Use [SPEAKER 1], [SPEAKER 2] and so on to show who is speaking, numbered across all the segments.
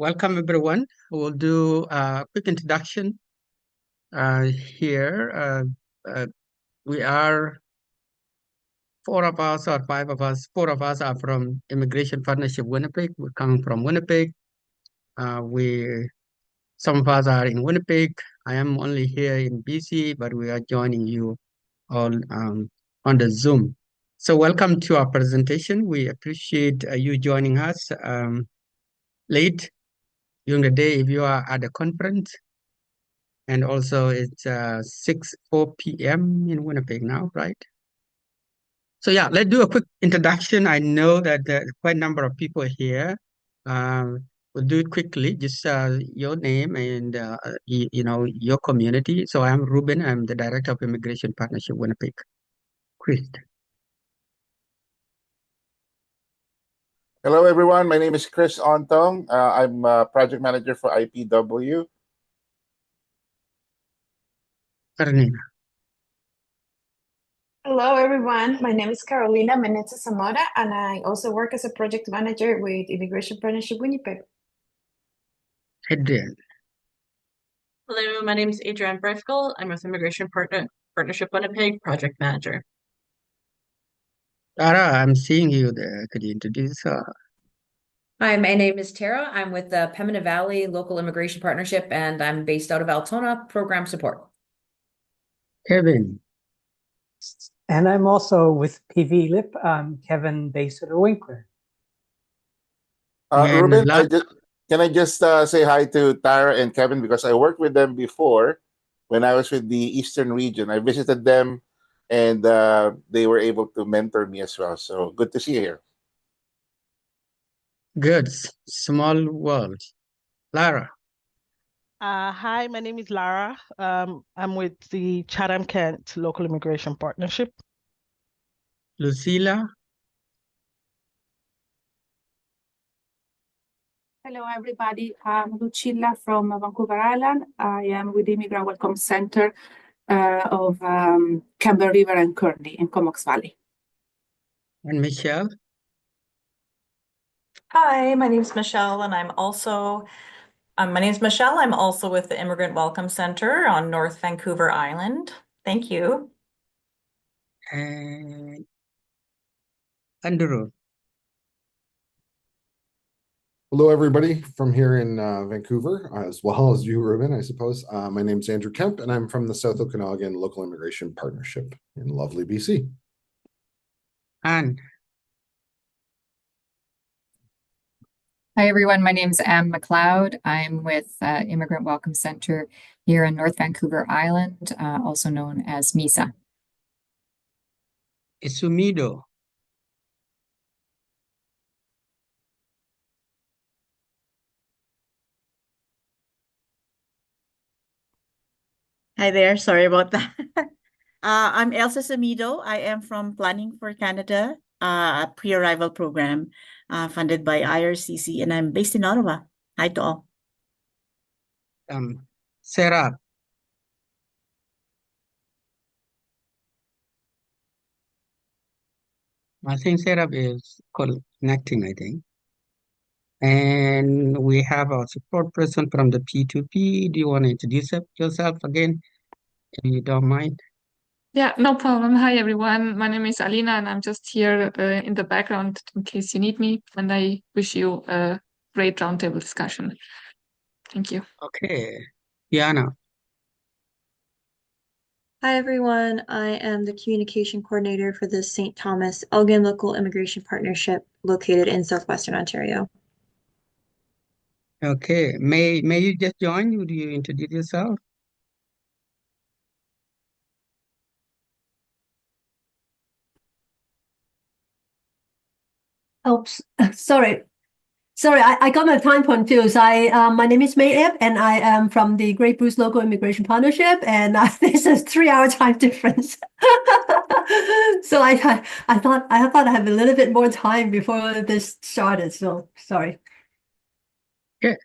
[SPEAKER 1] welcome everyone. We'll do a quick introduction here. We are four of us or five of us. Four of us are from Immigration Partnership Winnipeg. We're coming from Winnipeg. Some of us are in Winnipeg. I am only here in BC, but we are joining you all on the Zoom. So welcome to our presentation. We appreciate you joining us late during the day if you are at a conference. And also it's 4 p.m. in Winnipeg now, right? So yeah, let's do a quick introduction. I know that there are quite a number of people here. We'll do it quickly, just your name and your community. So I'm Ruben, I'm the Director of Immigration Partnership Winnipeg. Chris.
[SPEAKER 2] Hello, everyone. My name is Chris Ontong. I'm a project manager for IPW.
[SPEAKER 1] Carolina.
[SPEAKER 3] Hello, everyone. My name is Carolina Menezes Zamora, and I also work as a project manager with Immigration Partnership Winnipeg.
[SPEAKER 1] Adrian.
[SPEAKER 4] Hello, my name is Adrienne Brefkel. I'm with Immigration Partnership Winnipeg, project manager.
[SPEAKER 1] Tara, I'm seeing you there. Could you introduce
[SPEAKER 5] Hi, my name is Tara. I'm with the Pembina Valley Local Immigration Partnership, and I'm based out of Altona, program support.
[SPEAKER 1] Kevin.
[SPEAKER 6] And I'm also with PV LIP, Kevin, based out of Winkler.
[SPEAKER 2] Ruben, can I just say hi to Tara and Kevin, because I worked with them before when I was with the Eastern region. I visited them and they were able to mentor me as well. So good to see you here.
[SPEAKER 1] Good. Small world. Lara.
[SPEAKER 7] Hi, my name is Lara. I'm with the Chatham-Kent Local Immigration Partnership.
[SPEAKER 1] Lucila.
[SPEAKER 8] Hello, everybody. I'm Lucilla from Vancouver Island. I am with the Immigrant Welcome Center of Campbell River and Kearney in Comox Valley.
[SPEAKER 1] And Michelle.
[SPEAKER 9] Hi, my name is Michelle, and I'm also with the Immigrant Welcome Center on North Vancouver Island. Thank you.
[SPEAKER 1] And Andrew.
[SPEAKER 10] Hello, everybody from here in Vancouver, as well as you, Ruben, I suppose. My name is Andrew Kemp, and I'm from the South Okanagan Local Immigration Partnership in lovely BC.
[SPEAKER 1] Anne.
[SPEAKER 11] Hi, everyone. My name is Anne McLeod. I'm with Immigrant Welcome Center here in North Vancouver Island, also known as MISA.
[SPEAKER 1] Isumido.
[SPEAKER 12] Hi there. Sorry about that. I'm Elsa Samido. I am from Planning for Canada, a pre-arrival program funded by IRCC, and I'm based in Ottawa. Hi to all.
[SPEAKER 1] Sarah. I think Sarah is connecting, I think. And we have our support person from the P2P. Do you want to introduce yourself again, if you don't mind?
[SPEAKER 13] Yeah, no problem. Hi, everyone. My name is Alina, and I'm just here in the background in case you need me. And I wish you a great roundtable discussion. Thank you.
[SPEAKER 1] Okay. Diana.
[SPEAKER 14] Hi, everyone. I am the communication coordinator for the St. Thomas Elgin Local Immigration Partnership located in Southwestern Ontario.
[SPEAKER 1] Okay. May you just join? Would you introduce yourself?
[SPEAKER 15] Oops, sorry. I got my time confused. My name is May Ebb, and I am from the Great Bruce Local Immigration Partnership, and this is 3-hour time difference. So I thought I have a little bit more time before this started. So sorry.
[SPEAKER 1] Okay.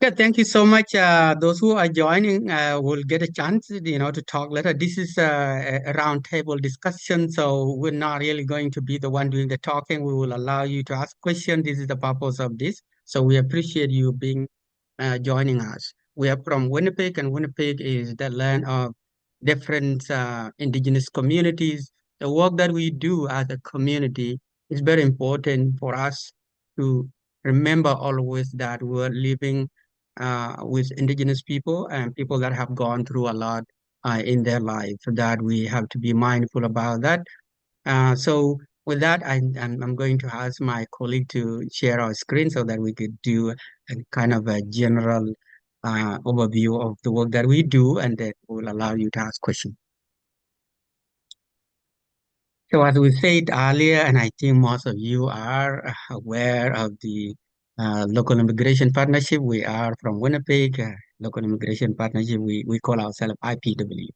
[SPEAKER 1] Yeah, thank you so much. Those who are joining will get a chance, to talk later. This is a roundtable discussion, so we're not really going to be the one doing the talking. We will allow you to ask questions. This is the purpose of this. So we appreciate you being joining us. We are from Winnipeg, and Winnipeg is the land of different indigenous communities. The work that we do as a community is very important for us to remember always that we're living with indigenous people and people that have gone through a lot in their life, that we have to be mindful about that. So with that, I'm going to ask my colleague to share our screen so that we could do a kind of a general overview of the work that we do, and that will allow you to ask questions. So as we said earlier, and I think most of you are aware of the local immigration partnership. We are from Winnipeg, local immigration partnership. We call ourselves IPW.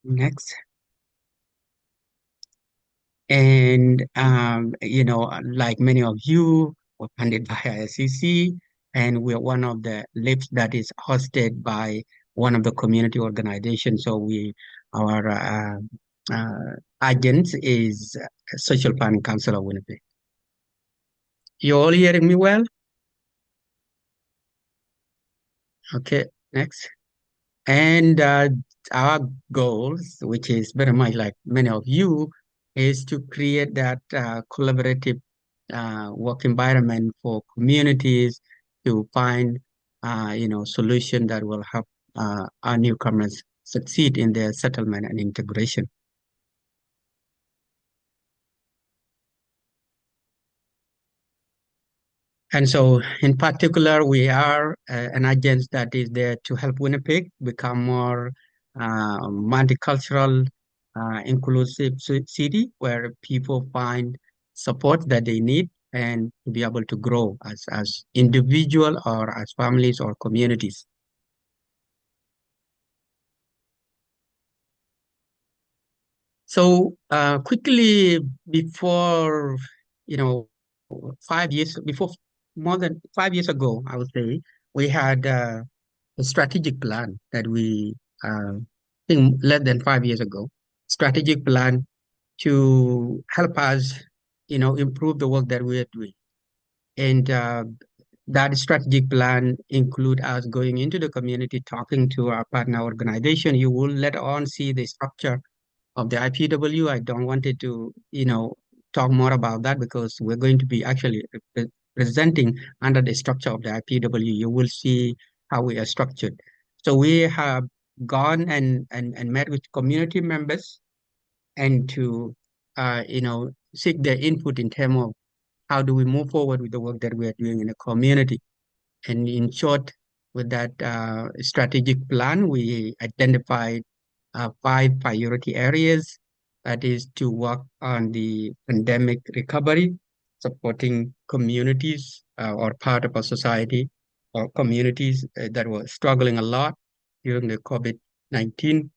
[SPEAKER 1] Next. And, like many of you, we're funded by ISCC, and we're one of the LIPs that is hosted by one of the community organizations. So our agent is Social Planning Council of Winnipeg. You all hearing me well? Okay, next. And our goals, which is very much like many of you, is to create that collaborative work environment for communities to find, solution that will help our newcomers succeed in their settlement and integration. And so in particular, we are an agency that is there to help Winnipeg become more multicultural, inclusive city where people find support that they need and to be able to grow as individual or as families or communities. So quickly before, 5 years, more than 5 years ago, I would say, we had a strategic plan that we, think less than 5 years ago, strategic plan to help us, improve the work that we are doing. And that strategic plan include us going into the community, talking to our partner organization. You will later on see the structure of the IPW. I don't want it to, talk more about that because we're going to be actually presenting under the structure of the IPW. You will see how we are structured. So we have gone and met with community members and to, seek their input in terms of how do we move forward with the work that we are doing in the community. And in short, with that strategic plan, we identified 5 priority areas. That is to work on the pandemic recovery, supporting communities or part of our society or communities that were struggling a lot during the COVID-19,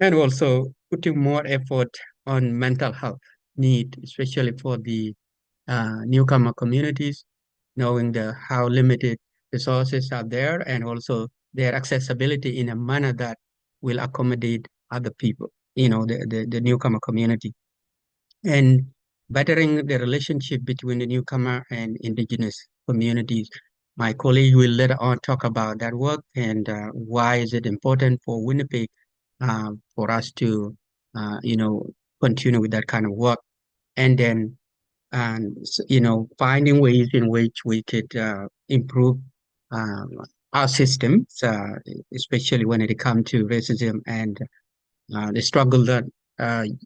[SPEAKER 1] and also putting more effort on mental health need, especially for the newcomer communities, knowing how limited resources are there and also their accessibility in a manner that will accommodate other people, the newcomer community, and bettering the relationship between the newcomer and indigenous communities. My colleague will later on talk about that work and why is it important for Winnipeg for us to, continue with that kind of work. And then finding ways in which we could improve um, our systems, especially when it comes to racism and the struggle that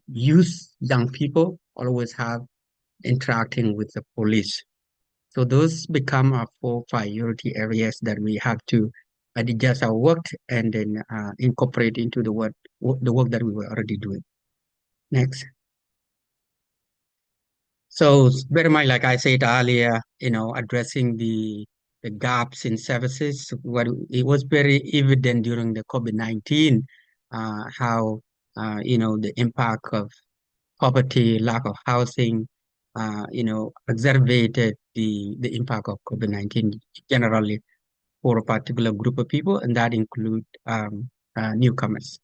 [SPEAKER 1] youth, young people always have interacting with the police. So those become our 4 priority areas that we have to adjust our work and then incorporate into the work that we were already doing. Next. So it's very much like I said earlier, addressing the gaps in services. What it was very evident during the COVID-19, how the impact of poverty, lack of housing, exacerbated the impact of COVID-19 generally for a particular group of people, and that include newcomers.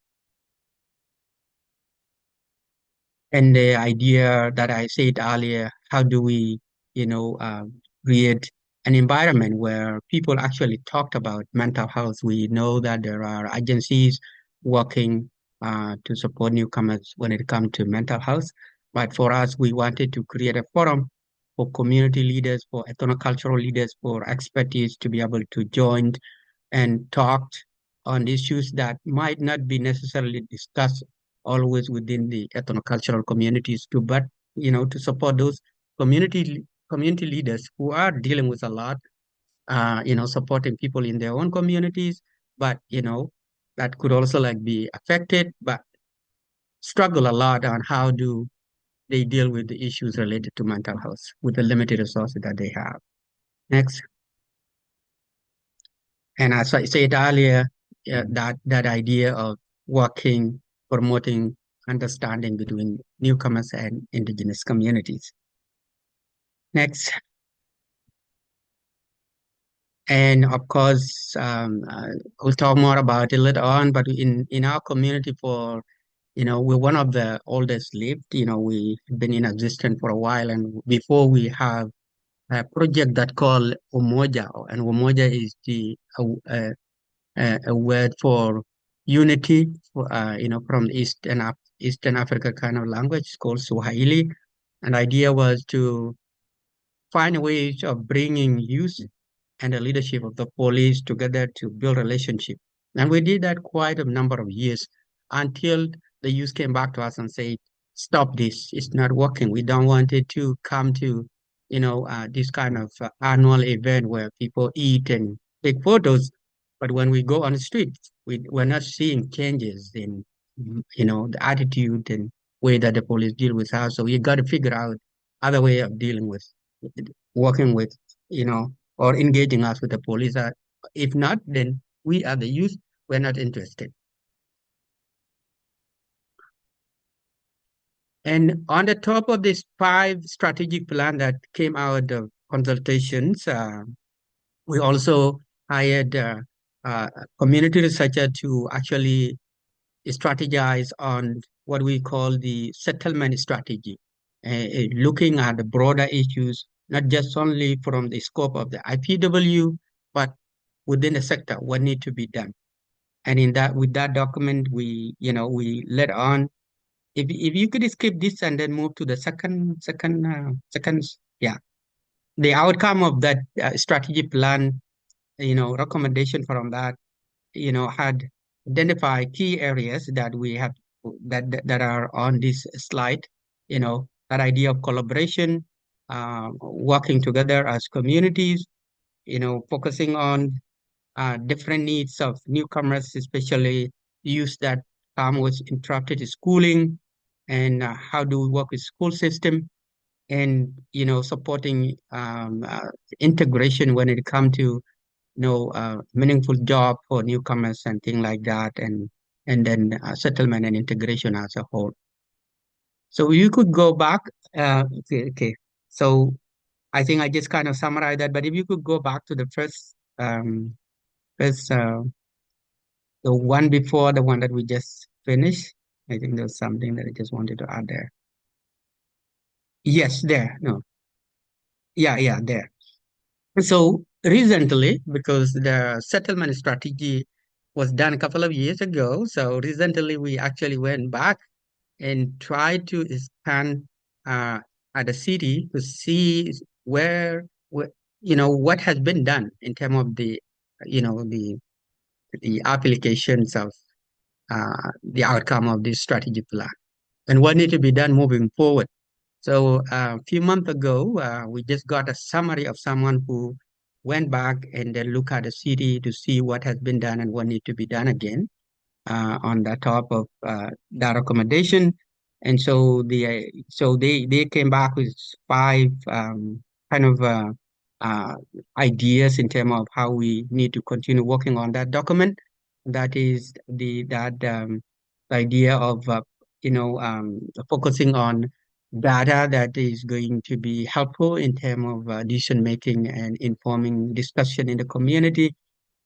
[SPEAKER 1] And the idea that I said earlier, how do we, create an environment where people actually talked about mental health. We know that there are agencies working to support newcomers when it comes to mental health. But for us, we wanted to create a forum for community leaders, for ethnocultural leaders, for expertise to be able to join and talk on issues that might not be necessarily discussed always within the ethnocultural communities too, but to support those community leaders who are dealing with a lot, supporting people in their own communities, but that could also like be affected, but struggle a lot on how do they deal with the issues related to mental health with the limited resources that they have. Next. And as I said earlier, that idea of working, promoting understanding between newcomers and indigenous communities. Next. And of course, we'll talk more about it later on, but in our community we're one of the oldest lived, we've been in existence for a while, and before we have a project that called Umoja, and Umoja is a word for unity, from Eastern Africa kind of language. It's called Swahili. And the idea was to find ways of bringing youth and the leadership of the police together to build relationship. And we did that quite a number of years until the youth came back to us and said, stop this, it's not working. We don't want it to come to, this kind of annual event where people eat and take photos. But when we go on the street, we're not seeing changes in, the attitude and way that the police deal with us. So you got to figure out other way of dealing with, working with, or engaging us with the police. If not, then we are the youth, we're not interested. And on the top of this 5 strategic plan that came out of consultations, we also hired a community researcher to actually strategize on what we call the settlement strategy, looking at the broader issues, not just only from the scope of the IPW, but within the sector, what need to be done. And with that document, we led on. If you could skip this and then move to the second, yeah. The outcome of that strategy plan, recommendation from that, had identified key areas that we have that are on this slide. That idea of collaboration, working together as communities, focusing on different needs of newcomers, especially youth that come with interrupted schooling, and how do we work with school system, and supporting integration when it comes to meaningful job for newcomers and things like that, and then settlement and integration as a whole. So you could go back. Okay. So I think I just kind of summarized that, but if you could go back to the first, the one before the one that we just finished. I think there's something that I just wanted to add there. Yes, there. No. Yeah, there. So recently, because the settlement strategy was done a couple of years ago, so recently we actually went back and tried to scan at the city to see where what has been done in terms of the the applications of the outcome of this strategy plan and what needs to be done moving forward. So a few months ago, we just got a summary of someone who went back and then look at the city to see what has been done and what needs to be done again on the top of that recommendation. And so they came back with 5 kind of ideas in terms of how we need to continue working on that document. That is the idea of focusing on data that is going to be helpful in terms of decision making and informing discussion in the community,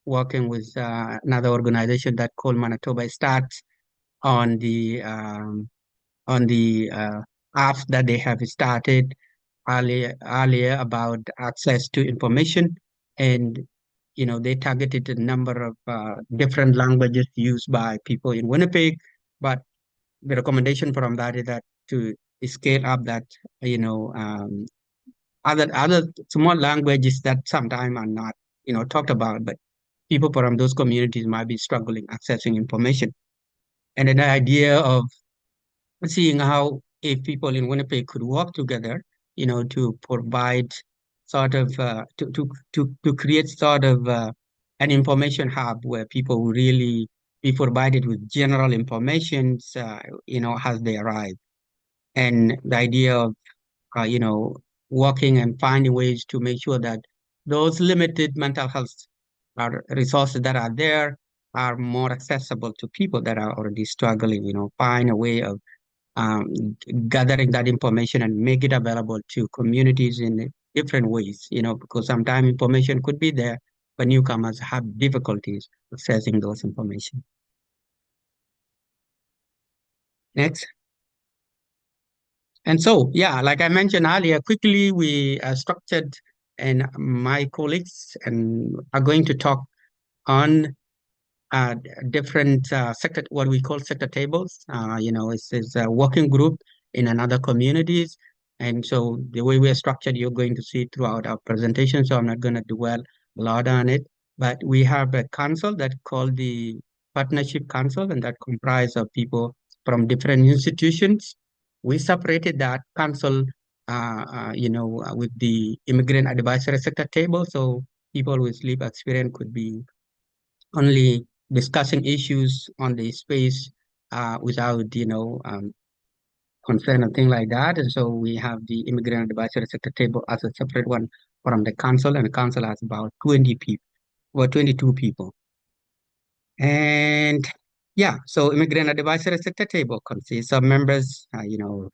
[SPEAKER 1] working with another organization that called Manitoba-Stronger on the apps that they have started earlier about access to information, and they targeted a number of different languages used by people in Winnipeg, but the recommendation from that is that to scale up that other small languages that sometimes are not talked about, but people from those communities might be struggling accessing information. And then the idea of seeing how if people in Winnipeg could work together, to provide sort of to create sort of an information hub where people will really be provided with general information, as they arrive. And the idea of working and finding ways to make sure that those limited mental health resources that are there are more accessible to people that are already struggling, find a way of gathering that information and make it available to communities in different ways, because sometimes information could be there, but newcomers have difficulties accessing those information. Next. And so, yeah, like I mentioned earlier, quickly we structured, and my colleagues are going to talk on different sector, what we call sector tables. It's a working group in another communities. And so the way we are structured, you're going to see throughout our presentation. So I'm not going to dwell a lot on it, but we have a council that called the Partnership Council, and that comprised of people from different institutions. We separated that council, with the immigrant advisory sector table. So people with sleep experience could be only discussing issues on the space without, concern and things like that. And so we have the immigrant advisory sector table as a separate one from the council, and the council has about 20 people, or 22 people. And yeah, so immigrant advisory sector table consists of members,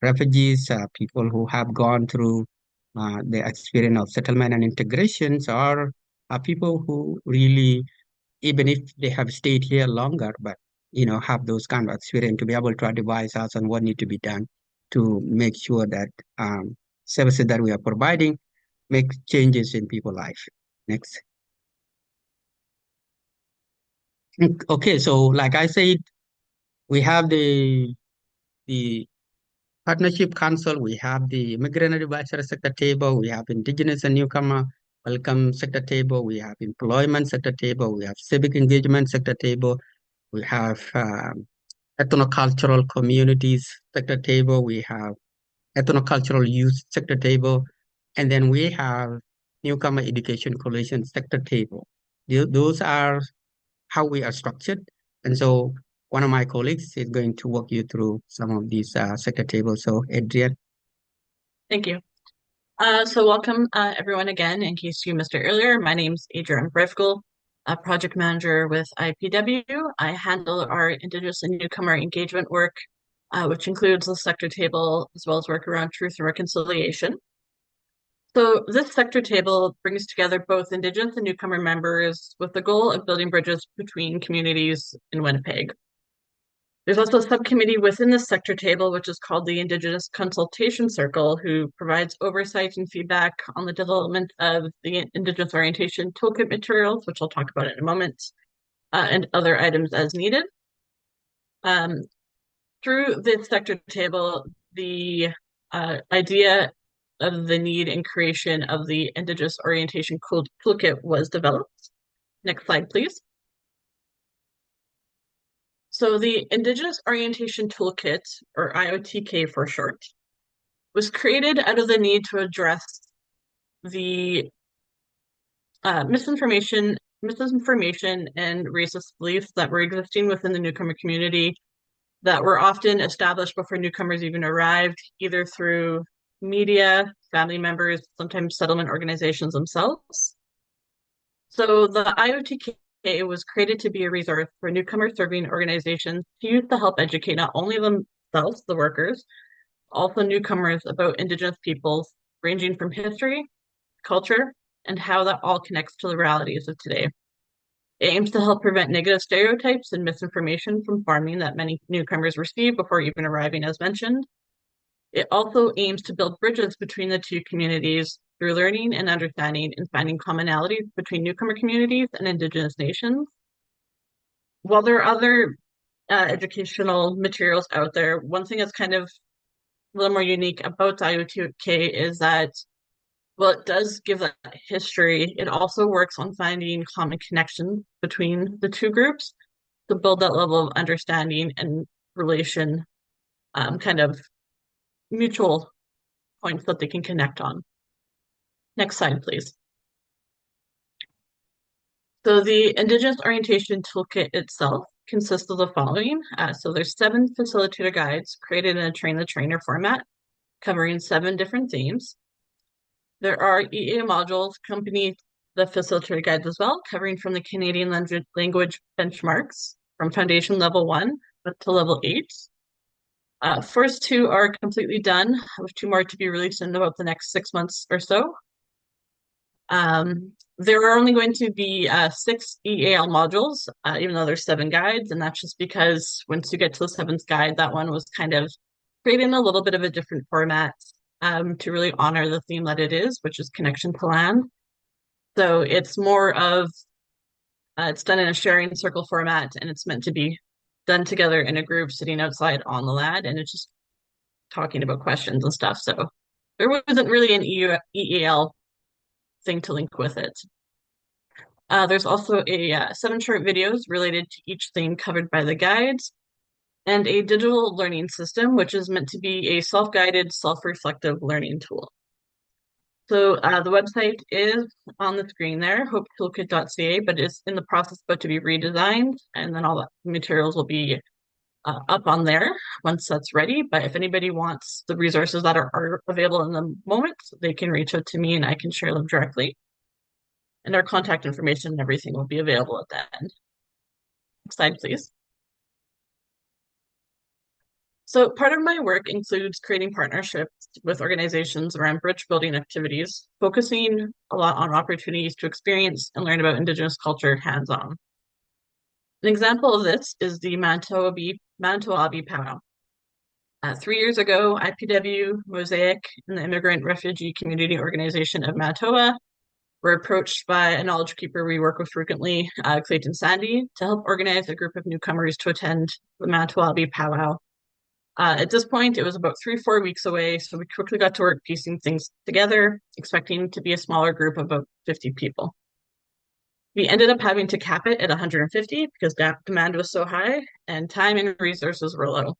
[SPEAKER 1] refugees, people who have gone through the experience of settlement and integrations, or people who really, even if they have stayed here longer, but have those kind of experience to be able to advise us on what need to be done to make sure that services that we are providing make changes in people's life. Next. Okay, so like I said, we have the Partnership Council, we have the Immigrant Advisory Sector Table, we have Indigenous and Newcomer Welcome Sector Table, we have Employment Sector Table, we have Civic Engagement Sector Table, we have Ethnocultural Communities Sector Table, we have Ethnocultural Youth Sector Table, and then we have Newcomer Education Coalition Sector Table. Those are how we are structured. And so one of my colleagues is going to walk you through some of these sector tables. So Adrian.
[SPEAKER 4] Thank you. So welcome everyone again. In case you missed it earlier, my name's Adrian Brefkel, a project manager with IPW. I handle our Indigenous and Newcomer Engagement work, which includes the sector table as well as work around truth and reconciliation. So this sector table brings together both Indigenous and newcomer members with the goal of building bridges between communities in Winnipeg. There's also a subcommittee within this sector table, which is called the Indigenous Consultation Circle, who provides oversight and feedback on the development of the Indigenous Orientation Toolkit materials, which I'll talk about in a moment, and other items as needed. Through this sector table, the idea of the need and creation of the Indigenous Orientation Toolkit was developed. Next slide, please. So the Indigenous Orientation Toolkit, or IOTK for short, was created out of the need to address the misinformation and racist beliefs that were existing within the newcomer community that were often established before newcomers even arrived, either through media, family members, sometimes settlement organizations themselves. So the IOTK was created to be a resource for newcomer serving organizations to use to help educate not only themselves, the workers, also newcomers about Indigenous peoples, ranging from history, culture, and how that all connects to the realities of today. It aims to help prevent negative stereotypes and misinformation from forming that many newcomers receive before even arriving, as mentioned, It also aims to build bridges between the two communities through learning and understanding and finding commonalities between newcomer communities and Indigenous nations. While there are other educational materials out there, one thing that's kind of a little more unique about IOTK is that, well, it does give that history. It also works on finding common connections between the two groups to build that level of understanding and relation, kind of mutual points that they can connect on. Next slide, please. So the Indigenous Orientation Toolkit itself consists of the following. So there's 7 facilitator guides created in a train-the-trainer format, covering 7 different themes. There are EA modules accompanying the facilitator guides as well, covering from the Canadian language benchmarks from foundation level 1 up to level 8. First 2 are completely done, with 2 more to be released in about the next 6 months or so. There are only going to be 6 EAL modules, even though there's 7 guides, and that's just because once you get to the 7th guide, that one was kind of created in a little bit of a different format to really honor the theme that it is, which is connection to land. So it's more of, it's done in a sharing circle format, and it's meant to be done together in a group sitting outside on the land, and it's just talking about questions and stuff. So there wasn't really an EAL thing to link with it. There's also 7 short videos related to each theme covered by the guides, and a digital learning system, which is meant to be a self-guided, self-reflective learning tool. So the website is on the screen there, hopetoolkit.ca, but it's in the process about to be redesigned, and then all the materials will be up on there once that's ready. But if anybody wants the resources that are available in the moment, they can reach out to me and I can share them directly. And our contact information and everything will be available at that end. Next slide, please. So part of my work includes creating partnerships with organizations around bridge building activities, focusing a lot on opportunities to experience and learn about Indigenous culture hands-on. An example of this is the Manitoba powwow. 3 years ago, IPW, Mosaic, and the Immigrant Refugee Community Organization of Manitoba were approached by a knowledge keeper we work with frequently, Clayton Sandy, to help organize a group of newcomers to attend the Manitoba powwow. At this point, it was about 3-4 weeks away, so we quickly got to work piecing things together, expecting to be a smaller group of about 50 people. We ended up having to cap it at 150 because demand was so high and time and resources were low.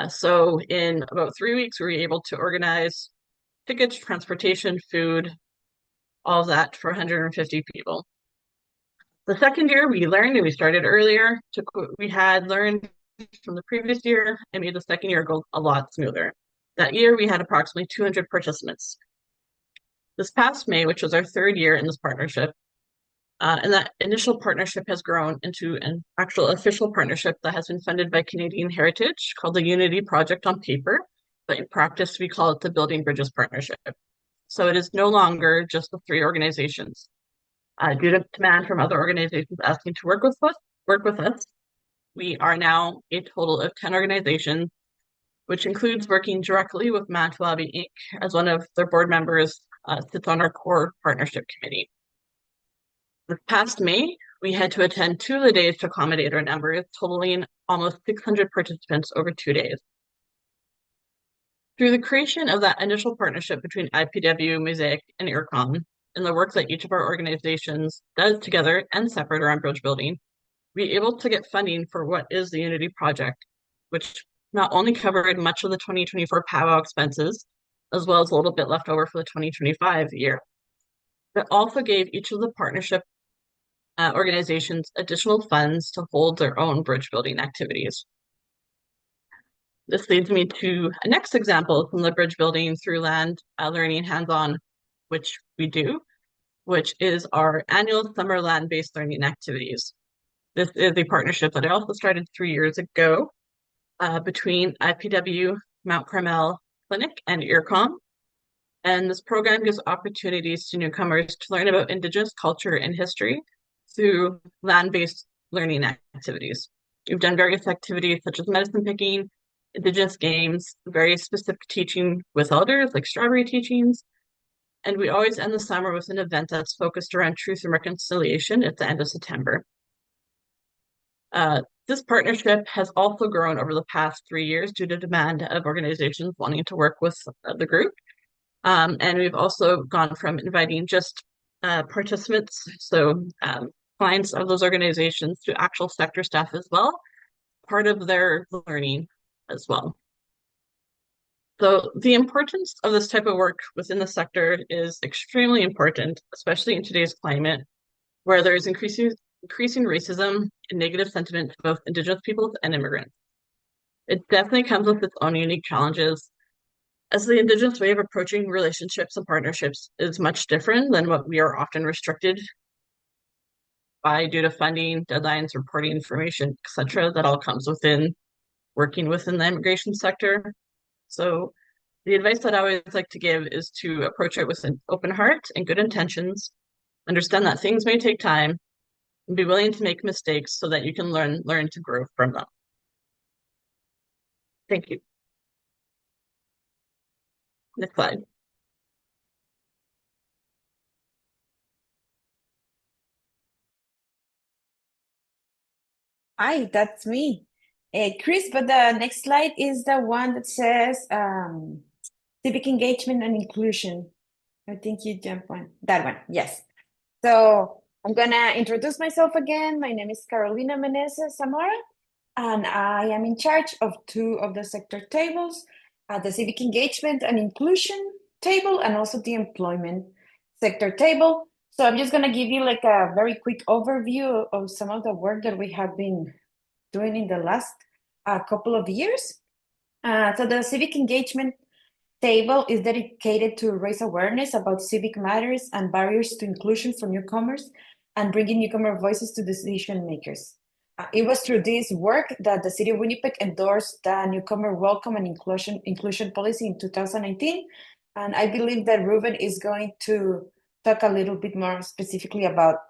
[SPEAKER 4] So in about 3 weeks, we were able to organize tickets, transportation, food, all of that for 150 people. The second year, we learned, and we started earlier. We had learned from the previous year and made the second year go a lot smoother. That year, we had approximately 200 participants. This past May, which was our 3rd year in this partnership, and that initial partnership has grown into an actual official partnership that has been funded by Canadian Heritage called the Unity Project on paper, but in practice, we call it the Building Bridges Partnership. So it is no longer just the 3 organizations. Due to demand from other organizations asking to work with us, we are now a total of 10 organizations, which includes working directly with Manitoba Inc. as one of their board members sits on our core partnership committee. This past May, we had to attend 2 of the days to accommodate our numbers, totaling almost 600 participants over 2 days. Through the creation of that initial partnership between IPW, Mosaic, and IRCOM, and the work that each of our organizations does together and separate around bridge building, we were able to get funding for what is the Unity Project, which not only covered much of the 2024 powwow expenses, as well as a little bit left over for the 2025 year, but also gave each of the partnership organizations additional funds to hold their own bridge building activities. This leads me to a next example from the bridge building through land learning hands-on, which we do, which is our annual summer land-based learning activities. This is a partnership that I also started 3 years ago between IPW, Mount Carmel Clinic, and IRCOM. And this program gives opportunities to newcomers to learn about Indigenous culture and history through land-based learning activities. We've done various activities such as medicine picking, Indigenous games, very specific teaching with elders, like strawberry teachings. And we always end the summer with an event that's focused around truth and reconciliation at the end of September. This partnership has also grown over the past 3 years due to demand of organizations wanting to work with the group. And we've also gone from inviting just participants, so clients of those organizations, to actual sector staff as well, part of their learning as well. So the importance of this type of work within the sector is extremely important, especially in today's climate, where there is increasing racism and negative sentiment to both Indigenous peoples and immigrants. It definitely comes with its own unique challenges, as the Indigenous way of approaching relationships and partnerships is much different than what we are often restricted by due to funding, deadlines, reporting information, etc. That all comes within working within the immigration sector. So the advice that I always like to give is to approach it with an open heart and good intentions, understand that things may take time, and be willing to make mistakes so that you can learn to grow from them. Thank you. Next slide.
[SPEAKER 3] Hi, that's me. Chris, but the next slide is the one that says civic engagement and inclusion. I think you jump on that one. Yes. So I'm gonna introduce myself again. My name is Carolina Menezes Zamora, and I am in charge of 2 of the sector tables, the civic engagement and inclusion table, and also the employment sector table. So I'm just gonna give you like a very quick overview of some of the work that we have been doing in the last couple of years. So the civic engagement table is dedicated to raise awareness about civic matters and barriers to inclusion for newcomers and bringing newcomer voices to decision makers. It was through this work that the City of Winnipeg endorsed the Newcomer Welcome and Inclusion Policy in 2019. And I believe that Ruben is going to talk a little bit more specifically about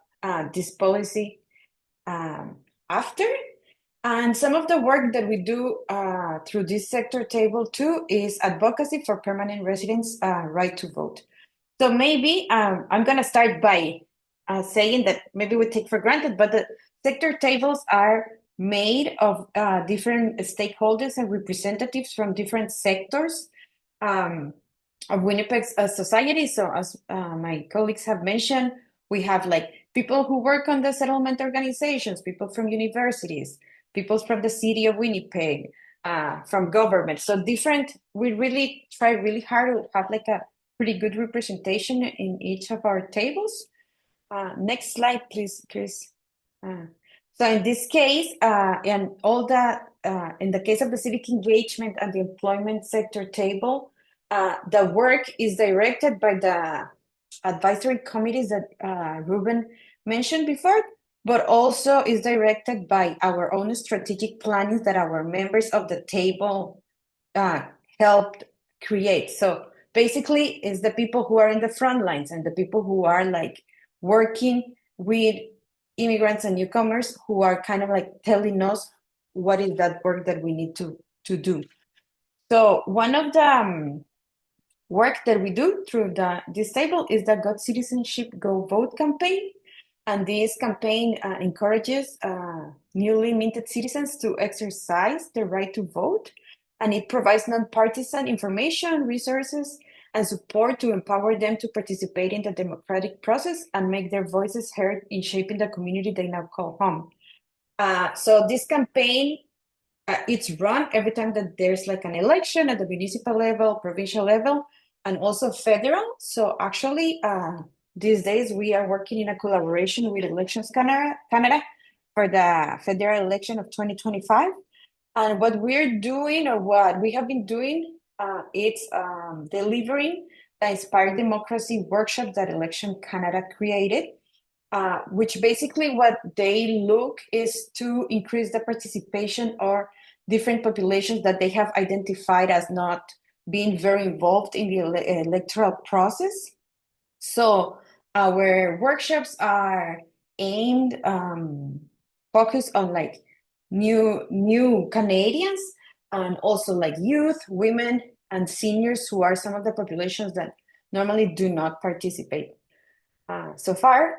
[SPEAKER 3] this policy after. And some of the work that we do through this sector table too is advocacy for permanent residents' right to vote. So maybe I'm gonna start by saying that maybe we take for granted, but the sector tables are made of different stakeholders and representatives from different sectors of Winnipeg's society. So as my colleagues have mentioned, we have like people who work on the settlement organizations, people from universities, people from the city of Winnipeg, from government. So different, we really try really hard to have like a pretty good representation in each of our tables. Next slide, please, Chris. So in this case, and all that, in the case of the civic engagement and the employment sector table, the work is directed by the advisory committees that Ruben mentioned before, but also is directed by our own strategic plannings that our members of the table helped create. So basically, it's the people who are in the front lines and the people who are like working with immigrants and newcomers who are kind of like telling us what is that work that we need to do. So one of the work that we do through this table is the Got Citizenship, Go Vote campaign. And this campaign encourages newly minted citizens to exercise their right to vote. And it provides nonpartisan information, resources, and support to empower them to participate in the democratic process and make their voices heard in shaping the community they now call home. So this campaign, it's run every time that there's like an election at the municipal level, provincial level, and also federal. So actually, these days we are working in a collaboration with Elections Canada for the federal election of 2025. And what we're doing, or what we have been doing, it's delivering the Inspired Democracy workshop that Election Canada created, which basically what they look is to increase the participation or different populations that they have identified as not being very involved in the electoral process. So our workshops are aimed, focused on like new Canadians and also like youth, women, and seniors, who are some of the populations that normally do not participate so far.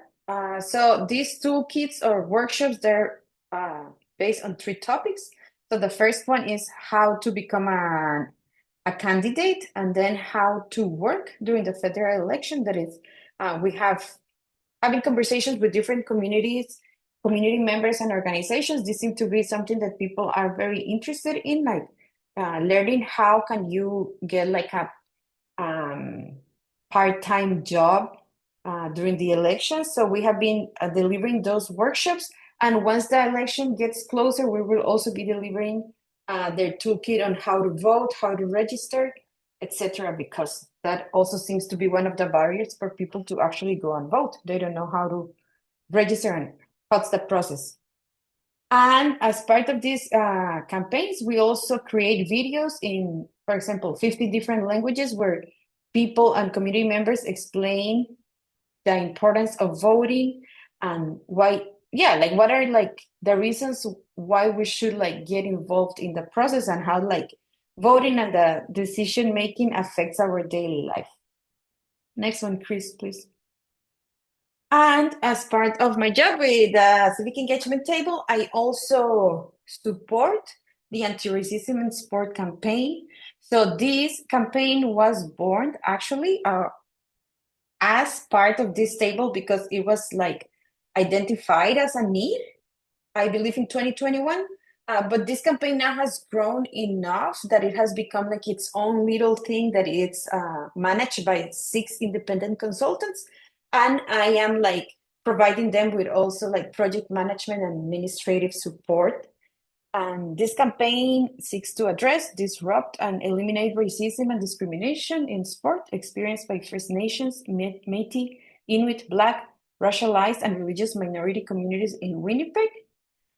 [SPEAKER 3] So these toolkits or workshops, they're based on 3 topics. So the first one is how to become a candidate, and then how to work during the federal election. That is, we have having conversations with different communities, community members and organizations. This seems to be something that people are very interested in, like learning how can you get like a part-time job during the election. So we have been delivering those workshops. And once the election gets closer, we will also be delivering their toolkit on how to vote, how to register, etc. Because that also seems to be one of the barriers for people to actually go and vote. They don't know how to register and what's the process. And as part of these campaigns, we also create videos in, for example, 50 different languages where people and community members explain the importance of voting and why, like what are like the reasons why we should like get involved in the process, and how like voting and the decision making affects our daily life. Next one, Chris, please. And as part of my job with the Civic Engagement Table, I also support the Anti-Racism in Sport campaign. So this campaign was born actually as part of this table because it was like identified as a need, I believe in 2021. But this campaign now has grown enough that it has become like its own little thing that it's managed by 6 independent consultants. And I am like providing them with also like project management and administrative support. And this campaign seeks to address, disrupt, and eliminate racism and discrimination in sport experienced by First Nations, Métis, Inuit, Black, racialized, and religious minority communities in Winnipeg,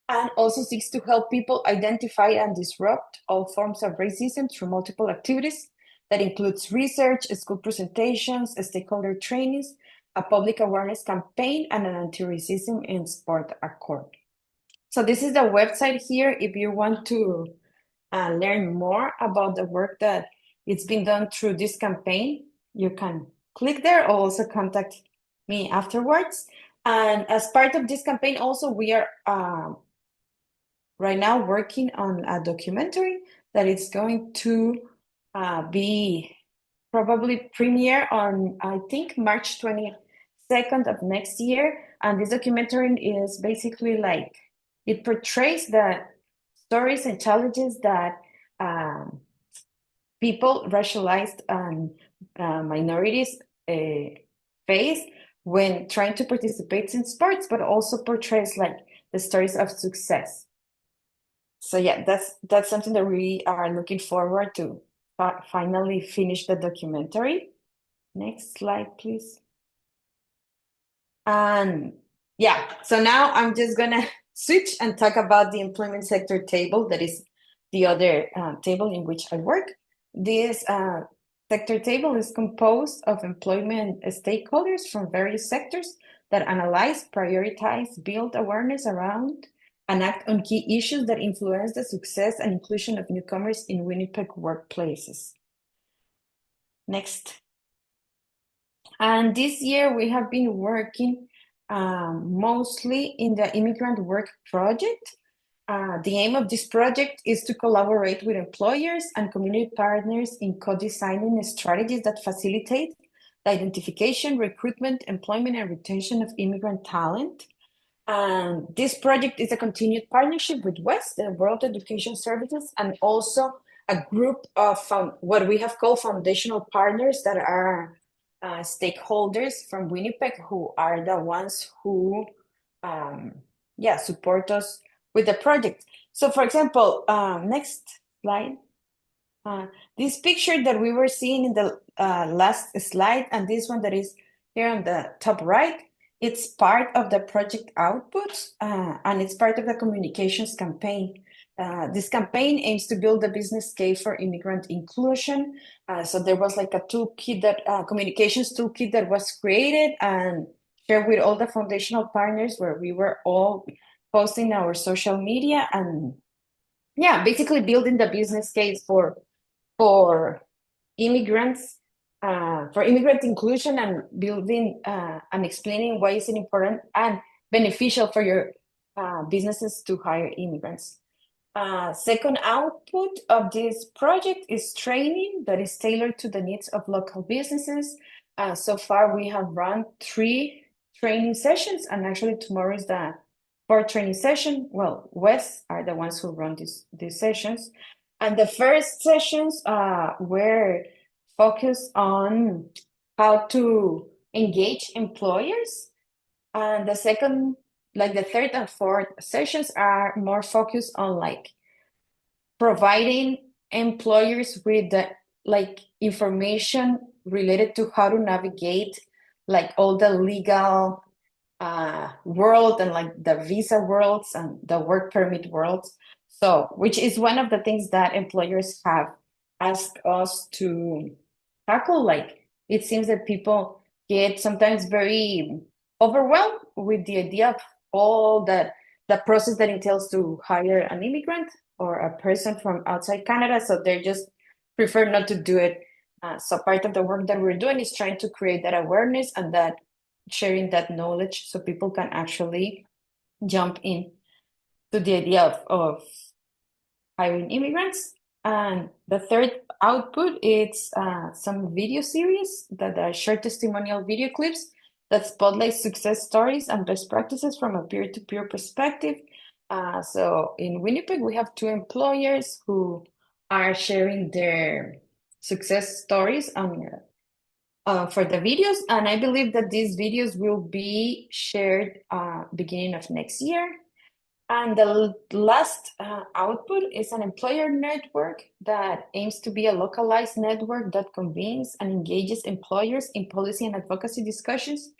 [SPEAKER 3] and also seeks to help people identify and disrupt all forms of racism through multiple activities that includes research, school presentations, stakeholder trainings, a public awareness campaign, and an anti-racism in sport accord. So this is the website here. If you want to learn more about the work that it's been done through this campaign, you can click there, or also contact me afterwards. And as part of this campaign also, we are right now working on a documentary that is going to be probably premiere on, I think, March 22nd of next year. And this documentary is basically like, it portrays the stories and challenges that people, racialized and minorities face when trying to participate in sports, but also portrays like the stories of success. So yeah, that's something that we are looking forward to finally finish the documentary. Next slide, please. And yeah, so now I'm just gonna switch and talk about the employment sector table. That is the other table in which I work. This sector table is composed of employment stakeholders from various sectors that analyze, prioritize, build awareness around, and act on key issues that influence the success and inclusion of newcomers in Winnipeg workplaces. Next. And this year we have been working mostly in the Immigrant Work Project. The aim of this project is to collaborate with employers and community partners in co-designing strategies that facilitate the identification, recruitment, employment, and retention of immigrant talent. This project is a continued partnership with WEST, the World Education Services, and also a group of what we have called foundational partners that are stakeholders from Winnipeg, who are the ones who support us with the project. So for example, next slide. This picture that we were seeing in the last slide, and this one that is here on the top right, it's part of the project outputs, and it's part of the communications campaign. This campaign aims to build a business case for immigrant inclusion. So there was like a toolkit, that communications toolkit that was created and shared with all the foundational partners, where we were all posting our social media and yeah, basically building the business case for immigrants, for immigrant inclusion, and building and explaining why is it important and beneficial for your businesses to hire immigrants. Second output of this project is training that is tailored to the needs of local businesses. So far, we have run 3 training sessions, and actually tomorrow is the 4th training session. Well, Wes are the ones who run these sessions. And the first sessions were focused on how to engage employers. And the second, like the 3rd and 4th sessions are more focused on like providing employers with the like information related to how to navigate like all the legal world and like the visa worlds and the work permit worlds. So, which is one of the things that employers have asked us to tackle. Like, it seems that people get sometimes very overwhelmed with the idea of all the process that entails to hire an immigrant or a person from outside Canada. So they just prefer not to do it. So part of the work that we're doing is trying to create that awareness and that sharing that knowledge so people can actually jump in to the idea of hiring immigrants. And the third output is some video series that are short testimonial video clips that spotlight success stories and best practices from a peer-to-peer perspective. So in Winnipeg, we have 2 employers who are sharing their success stories for the videos. And I believe that these videos will be shared beginning of next year. And the last output is an employer network that aims to be a localized network that convenes and engages employers in policy and advocacy discussions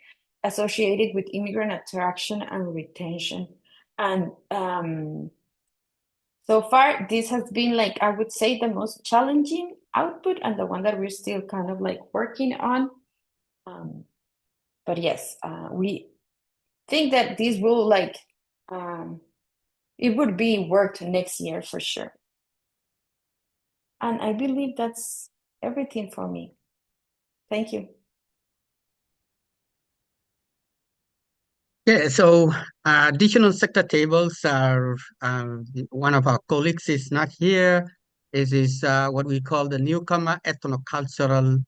[SPEAKER 3] associated with immigrant attraction and retention. And so far, this has been like, I would say, the most challenging output and the one that we're still kind of like working on. But yes, we think that this will like, it would be worked next year for sure. And I believe that's everything for me. Thank you.
[SPEAKER 1] Yeah, so additional sector tables are, one of our colleagues is not here. This is what we call the newcomer ethnocultural,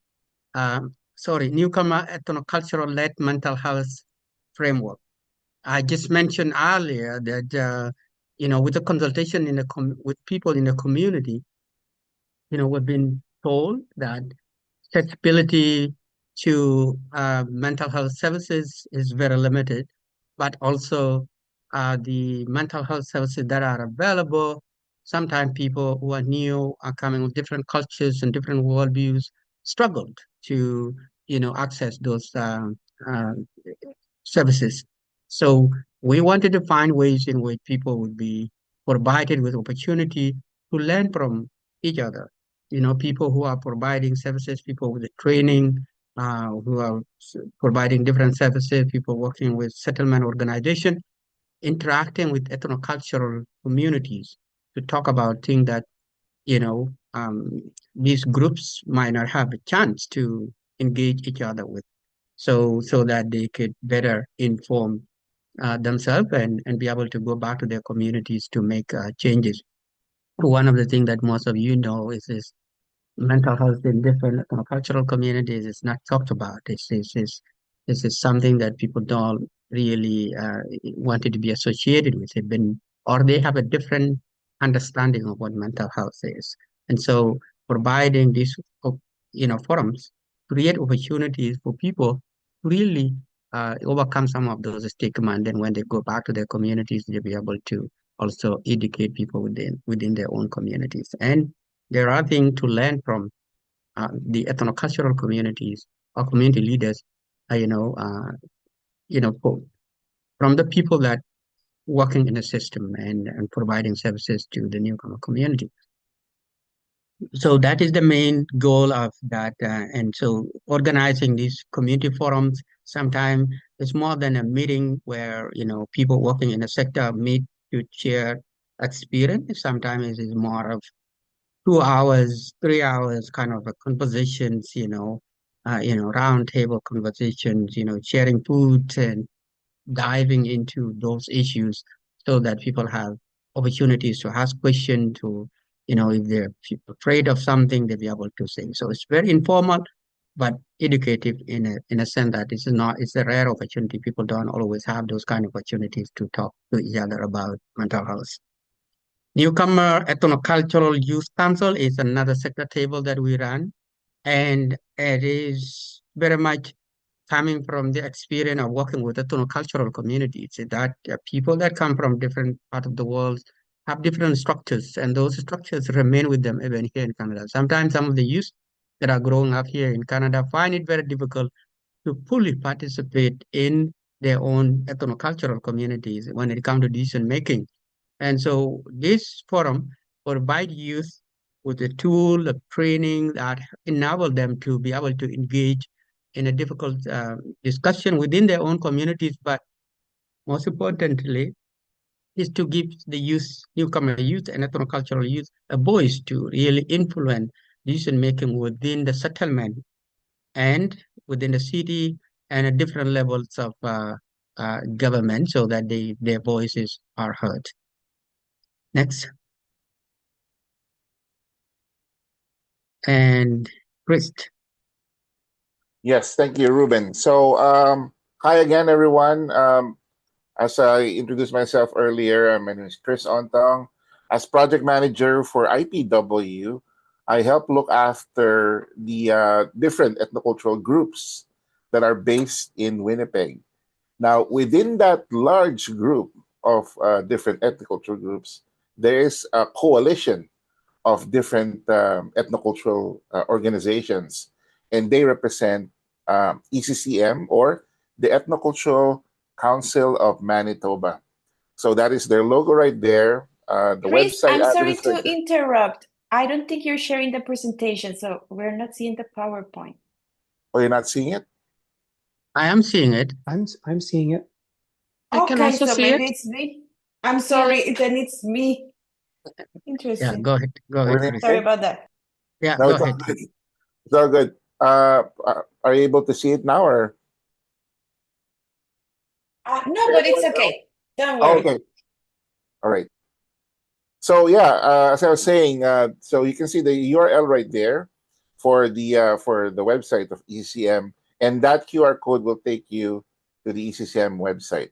[SPEAKER 1] newcomer ethnocultural-led mental health framework. I just mentioned earlier that, with the consultation with people in the community, we've been told that accessibility to mental health services is very limited, but also the mental health services that are available, sometimes people who are new are coming with different cultures and different worldviews struggled to, access those services. So we wanted to find ways in which people would be provided with opportunity to learn from each other. People who are providing services, people with the training, who are providing different services, people working with settlement organization, interacting with ethnocultural communities to talk about things that, these groups might not have a chance to engage each other with. So that they could better inform themselves and be able to go back to their communities to make changes. One of the things that most of you know is mental health in different cultural communities is not talked about. This is something that people don't really wanted to be associated with it, or they have a different understanding of what mental health is. And so providing these, forums create opportunities for people to really overcome some of those stigma. And then when they go back to their communities, they'll be able to also educate people within their own communities. And there are things to learn from the ethnocultural communities or community leaders, from the people that working in the system and providing services to the newcomer community. So that is the main goal of that. And so organizing these community forums, sometimes it's more than a meeting where, people working in the sector meet to share experience. Sometimes it's more of 2 hours, 3 hours kind of a conversations, round table conversations, sharing food and diving into those issues so that people have opportunities to ask questions to, if they're afraid of something, they'll be able to say. So it's very informal, but educative in a sense that it's a rare opportunity. People don't always have those kind of opportunities to talk to each other about mental health. Newcomer Ethnocultural Youth Council is another sector table that we run, and it is very much coming from the experience of working with ethnocultural communities, that people that come from different parts of the world have different structures, and those structures remain with them even here in Canada. Sometimes some of the youth that are growing up here in Canada find it very difficult to fully participate in their own ethnocultural communities when it comes to decision making. And so this forum provide youth with a tool, a training that enable them to be able to engage in a difficult discussion within their own communities, but most importantly, is to give the youth, newcomer youth and ethnocultural youth, a voice to really influence decision making within the settlement and within the city and at different levels of government, so that their voices are heard. Next. And Chris.
[SPEAKER 2] Yes, thank you, Ruben. So, hi again, everyone. As I introduced myself earlier, my name is Chris Ontong. As project manager for IPW, I help look after the different ethnocultural groups that are based in Winnipeg. Now, within that large group of different ethnocultural groups, there is a coalition of different ethnocultural organizations, and they represent ECCM, or the Ethnocultural Council of Manitoba. So that is their logo right there. The
[SPEAKER 3] Chris,
[SPEAKER 2] website
[SPEAKER 3] I'm sorry
[SPEAKER 2] address right
[SPEAKER 3] to
[SPEAKER 2] there.
[SPEAKER 3] interrupt. I don't think you're sharing the presentation, so we're not seeing the PowerPoint.
[SPEAKER 2] Oh, you're not seeing it?
[SPEAKER 1] I am seeing it.
[SPEAKER 6] I'm seeing it.
[SPEAKER 13] I can also
[SPEAKER 3] so
[SPEAKER 13] see
[SPEAKER 3] maybe
[SPEAKER 13] it.
[SPEAKER 3] it's me. I'm sorry, then it's me. Interesting.
[SPEAKER 1] Yeah, go ahead. Go ahead,
[SPEAKER 2] Everything
[SPEAKER 1] Chris.
[SPEAKER 3] Sorry
[SPEAKER 2] okay?
[SPEAKER 3] about that.
[SPEAKER 1] Yeah,
[SPEAKER 2] No,
[SPEAKER 1] go
[SPEAKER 2] it's all
[SPEAKER 1] ahead.
[SPEAKER 2] good. It's all good. Are you able to see it now, or?
[SPEAKER 3] No, but it's okay. Don't
[SPEAKER 2] Oh,
[SPEAKER 3] worry.
[SPEAKER 2] okay. All right. So yeah, as I was saying, so you can see the URL right there for the website of ECCM, and that QR code will take you to the ECCM website.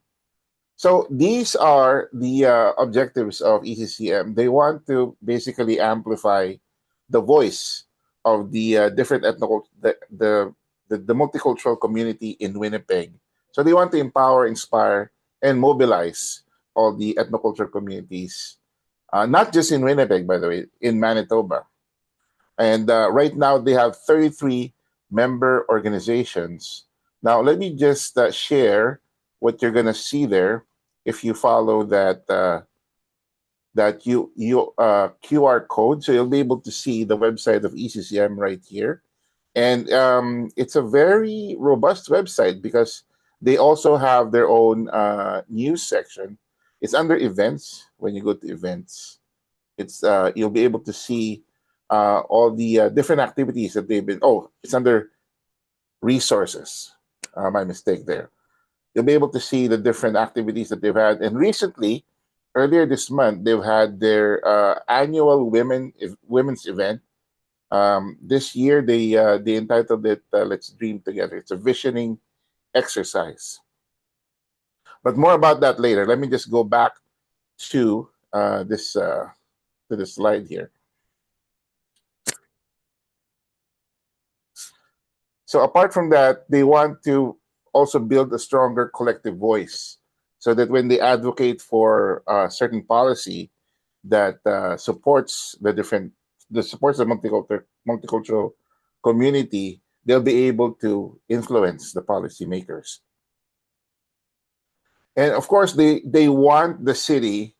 [SPEAKER 2] So these are the objectives of ECCM. They want to basically amplify the voice of the different the multicultural community in Winnipeg. So they want to empower, inspire, and mobilize all the ethnocultural communities, not just in Winnipeg, by the way, in Manitoba. And right now they have 33 member organizations. Now let me just share what you're gonna see there if you follow that QR code. So you'll be able to see the website of ECCM right here, and it's a very robust website because they also have their own news section. It's under events. When you go to events, it's you'll be able to see all the different activities that they've been. Oh, it's under resources. My mistake there. You'll be able to see the different activities that they've had. And recently, earlier this month, they've had their annual women's event. This year, they entitled it "Let's Dream Together." It's a visioning exercise. But more about that later. Let me just go back to this slide here. So apart from that, they want to also build a stronger collective voice, so that when they advocate for a certain policy that supports the multicultural community, they'll be able to influence the policymakers. And of course, they want the city.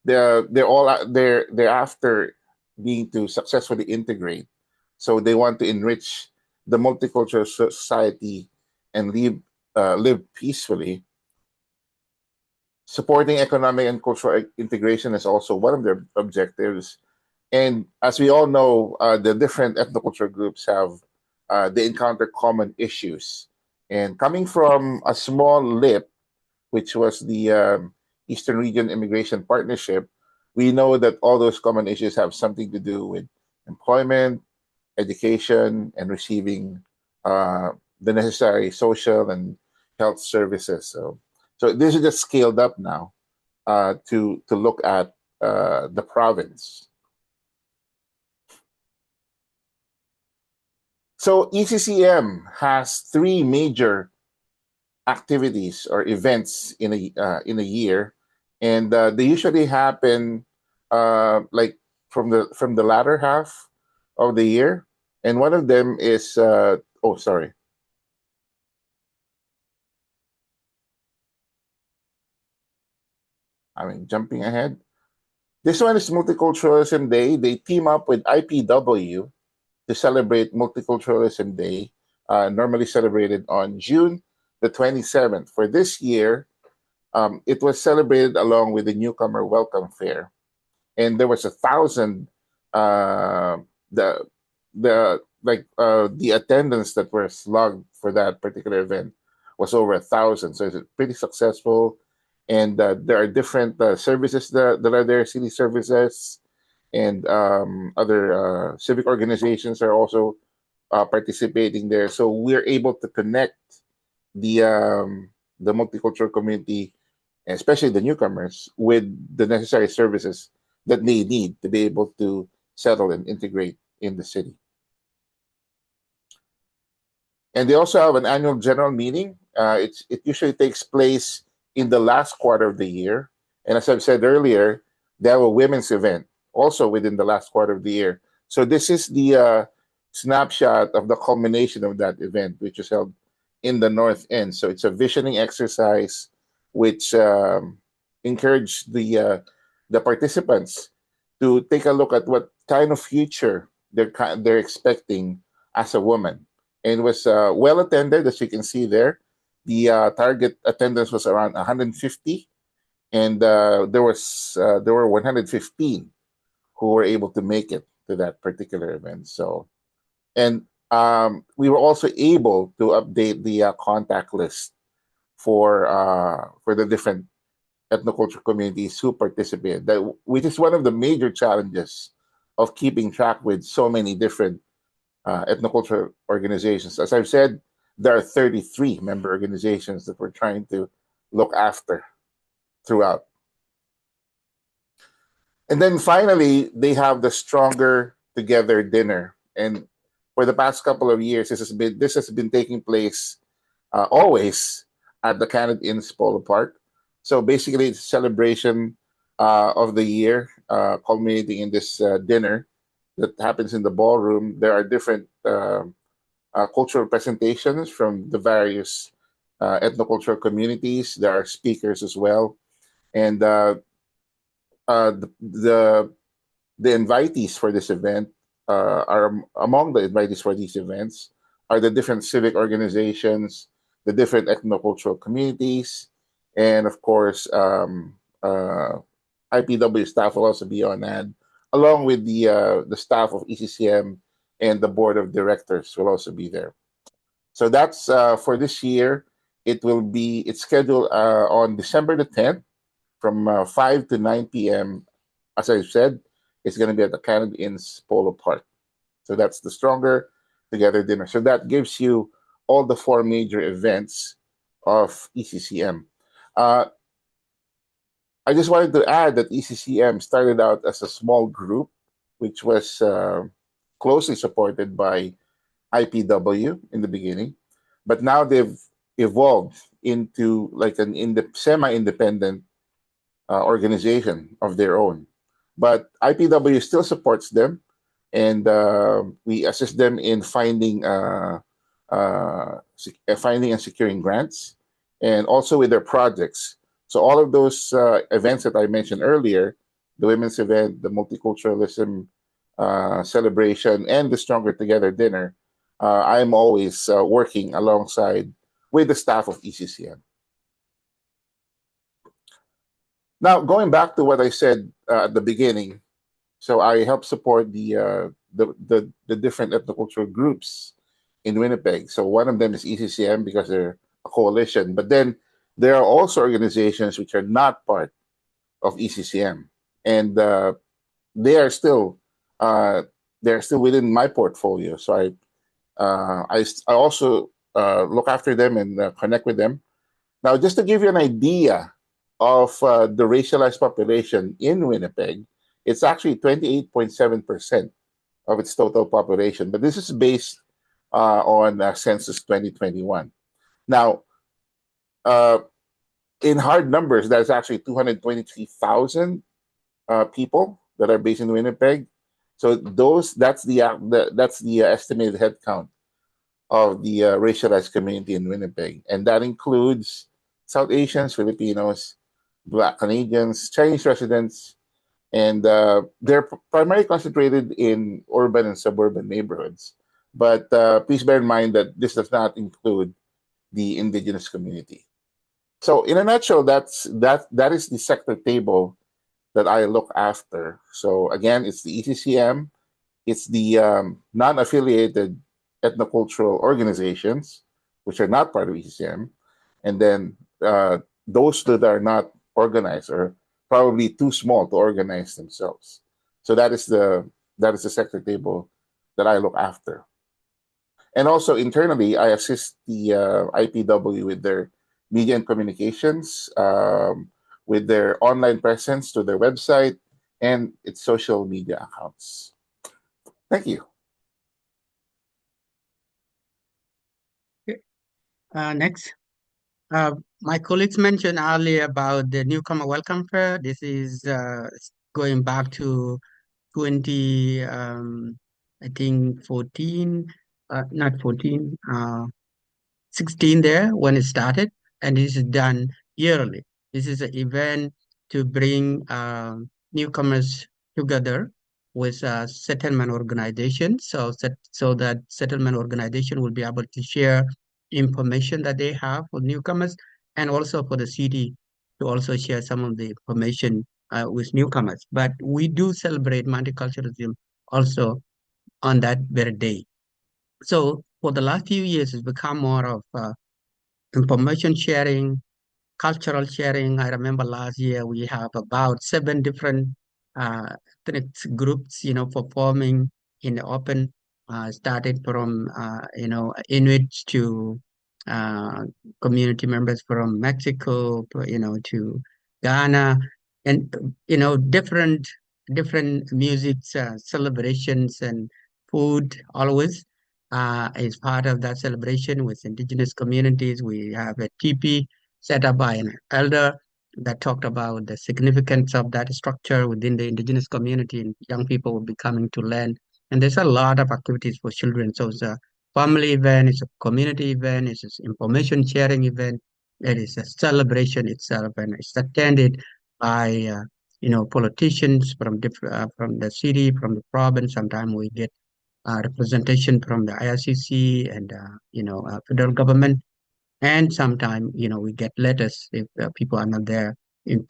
[SPEAKER 2] They're after being to successfully integrate. So they want to enrich the multicultural society and live peacefully. Supporting economic and cultural integration is also one of their objectives. And as we all know, the different ethnocultural groups have, they encounter common issues. And coming from a small LIP, which was the Eastern Region Immigration Partnership, we know that all those common issues have something to do with employment, education, and receiving the necessary social and health services. So this is just scaled up now to look at the province. So ECCM has 3 major activities or events in a year, and they usually happen like from the latter half of the year. And one of them is oh, sorry. Jumping ahead. This one is Multiculturalism Day. They team up with IPW to celebrate Multiculturalism Day, normally celebrated on June the 27th. For this year, it was celebrated along with the Newcomer Welcome Fair, and there was 1,000. The attendance that was logged for that particular event was over 1,000. So it's pretty successful, and there are different services that are there, city services, and other civic organizations are also participating there. So we're able to connect the multicultural community, especially the newcomers, with the necessary services that they need to be able to settle and integrate in the city. And they also have an annual general meeting. It usually takes place in the last quarter of the year. And as I've said earlier, they have a women's event also within the last quarter of the year. So this is the snapshot of the culmination of that event, which is held in the North End. So it's a visioning exercise which encouraged the participants to take a look at what kind of future they're expecting as a woman. And it was well attended, as you can see there. The target attendance was around 150, and there were 115 who were able to make it to that particular event. So, and we were also able to update the contact list for the different ethnocultural communities who participated, which is one of the major challenges of keeping track with so many different ethnocultural organizations. As I've said, there are 33 member organizations that we're trying to look after throughout. And then finally, they have the Stronger Together dinner. And for the past couple of years, this has been taking place always at the Canada Inn's Polo Park. So basically, it's a celebration of the year, culminating in this dinner that happens in the ballroom. There are different cultural presentations from the various ethnocultural communities. There are speakers as well, and the invitees for this event are among the invitees for these events are the different civic organizations, the different ethnocultural communities, and of course, IPW staff will also be on hand, along with the staff of ECCM and the board of directors will also be there. So that's for this year. It's scheduled on December the 10th from 5 to 9 p.m. As I said, it's going to be at the Canada Inn's Polo Park. So that's the Stronger Together dinner. So that gives you all the 4 major events of ECCM. I just wanted to add that ECCM started out as a small group, which was closely supported by IPW in the beginning, but now they've evolved into like an semi-independent organization of their own. But IPW still supports them, and we assist them in finding and securing grants, and also with their projects. So all of those events that I mentioned earlier, the women's event, the multiculturalism celebration, and the Stronger Together dinner, I'm always working alongside with the staff of ECCM. Now, going back to what I said at the beginning, so I help support the different ethnocultural groups in Winnipeg. So one of them is ECCM because they're a coalition, but then there are also organizations which are not part of ECCM, and they are still they're still within my portfolio. So I also look after them and connect with them. Now, just to give you an idea of the racialized population in Winnipeg, it's actually 28.7% of its total population, but this is based on Census 2021. Now, in hard numbers, that's actually 223,000 people that are based in Winnipeg. So that's the estimated head count of the racialized community in Winnipeg, and that includes South Asians, Filipinos, Black Canadians, Chinese residents, and they're primarily concentrated in urban and suburban neighborhoods. But please bear in mind that this does not include the Indigenous community. So, in a nutshell, that is the sector table that I look after. So again, it's the ECCM, it's the non-affiliated ethnocultural organizations, which are not part of ECCM, and then those that are not organized are probably too small to organize themselves. So that is the sector table that I look after. And also internally, I assist the IPW with their media and communications, with their online presence to their website and its social media accounts. Thank you.
[SPEAKER 1] Next. My colleagues mentioned earlier about the Newcomer Welcome Fair. This is going back to 20, I think 14, not 14, 16 there when it started, and this is done yearly. This is an event to bring newcomers together with a settlement organization, so that settlement organization will be able to share information that they have for newcomers, and also for the city to also share some of the information with newcomers. But we do celebrate multiculturalism also on that very day. So for the last few years, it's become more of information sharing, cultural sharing. I remember last year we have about 7 different ethnic groups, performing in the open. Started from Inuits to community members from Mexico, to Ghana, and different music celebrations and food always is part of that celebration with indigenous communities. We have a teepee set up by an elder that talked about the significance of that structure within the indigenous community, and young people will be coming to learn. And there's a lot of activities for children. So it's a family event, it's a community event, it's an information sharing event, it is a celebration itself, and it's attended by politicians from from the city, from the province. Sometimes we get representation from the IRCC and federal government, and sometimes we get letters if people are not there in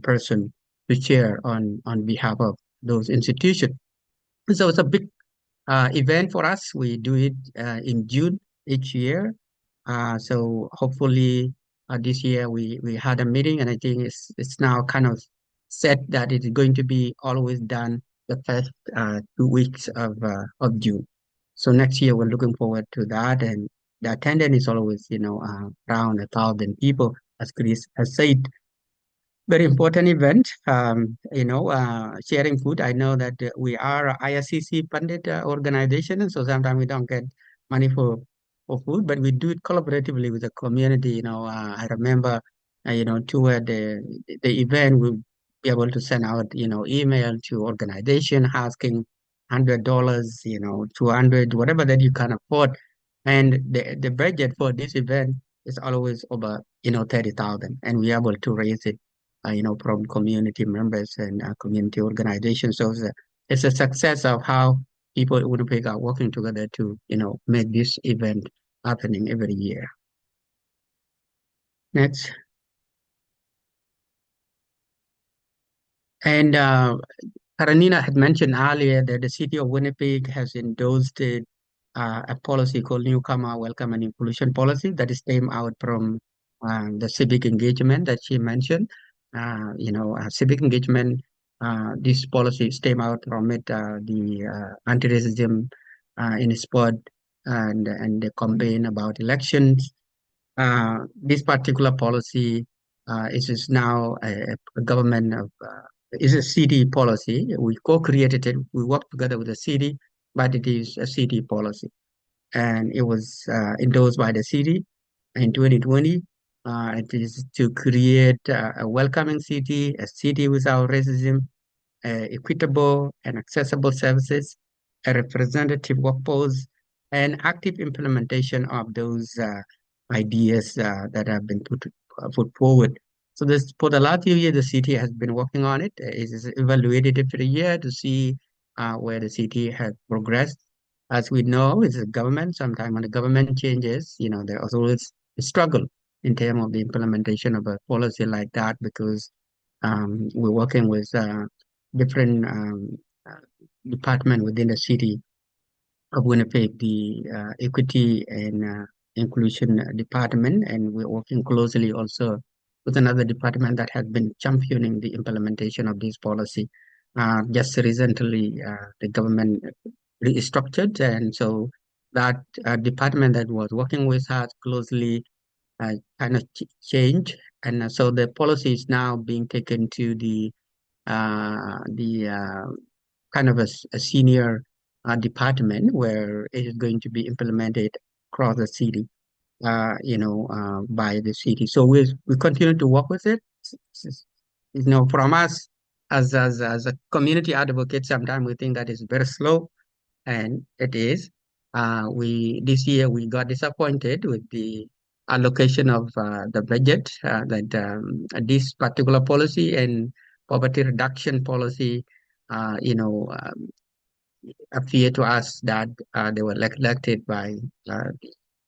[SPEAKER 1] person to share on behalf of those institutions. So it's a big event for us. We do it in June each year. So hopefully this year we had a meeting, and I think it's now kind of set that it is going to be always done the first 2 weeks of June. So next year we're looking forward to that, and the attendance is always around 1,000 people, as Chris has said. Very important event. Sharing food. I know that we are a IRCC funded organization, and so sometimes we don't get money for food, but we do it collaboratively with the community. I remember, toward the event, we'll be able to send out, email to organization asking $100, 200, whatever that you can afford, and the budget for this event is always over, 30,000, and we're able to raise it from community members and community organizations. So it's a success of how people in Winnipeg are working together to, make this event happening every year. Next. And Karanina had mentioned earlier that the city of Winnipeg has endorsed a policy called Newcomer Welcome and Inclusion Policy that is came out from the civic engagement that she mentioned. Civic engagement, this policy came out from it, the anti-racism in sport and the campaign about elections. This particular policy is now a government of is a city policy. We co-created it. We worked together with the city, but it is a city policy, and it was endorsed by the city in 2020. It is to create a welcoming city, a city without racism, equitable and accessible services, a representative workforce, and active implementation of those ideas that have been put forward. So this for the last few years, the city has been working on it. It is evaluated every year to see where the city has progressed. As we know, it's a government. Sometimes when the government changes, there is always a struggle in terms of the implementation of a policy like that because we're working with different uh, department within the city of Winnipeg, the Equity and Inclusion Department, and we're working closely also with another department that has been championing the implementation of this policy. Just recently, the government restructured, and so that department that was working with us closely kind of changed, and so the policy is now being taken to the kind of a senior department where it is going to be implemented across the city, by the city. So we continue to work with it. From us as a community advocate, sometimes we think that is very slow, and it is. We this year we got disappointed with the allocation of the budget that this particular policy and poverty reduction policy, uh, you know, um, appear to us that they were neglected by uh,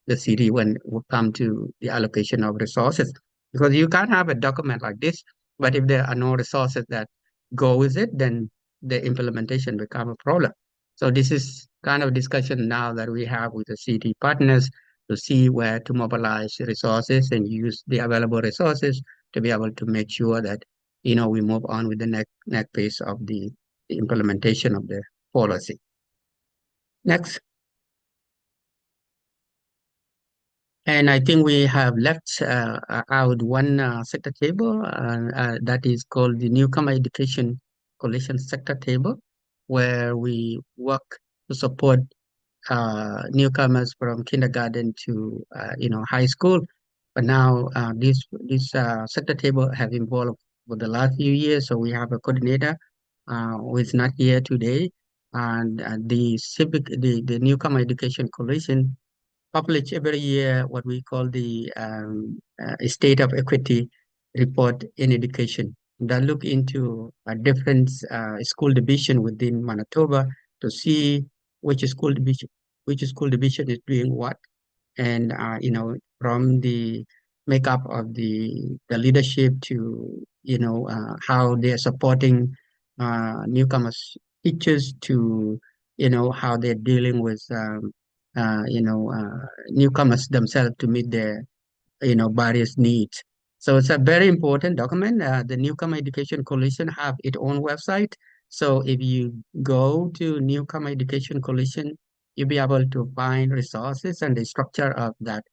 [SPEAKER 1] the city when it come to the allocation of resources. Because you can't have a document like this, but if there are no resources that go with it, then the implementation become a problem. So this is kind of discussion now that we have with the city partners to see where to mobilize resources and use the available resources to be able to make sure that we move on with the next phase of the implementation of the policy. Next. And I think we have left out one sector table that is called the Newcomer Education Coalition Sector Table, where we work to support newcomers from kindergarten to high school. But now this sector table have evolved for the last few years. So we have a coordinator who is not here today, and the Newcomer Education Coalition publish every year what we call the State of Equity report in education that look into a different school division within Manitoba to see which school division is doing what, and from the makeup of the leadership to how they are supporting newcomers teachers to how they're dealing with newcomers themselves to meet their various needs. So it's a very important document. The Newcomer Education Coalition have its own website. So if you go to Newcomer Education Coalition, you'll be able to find resources and the structure of that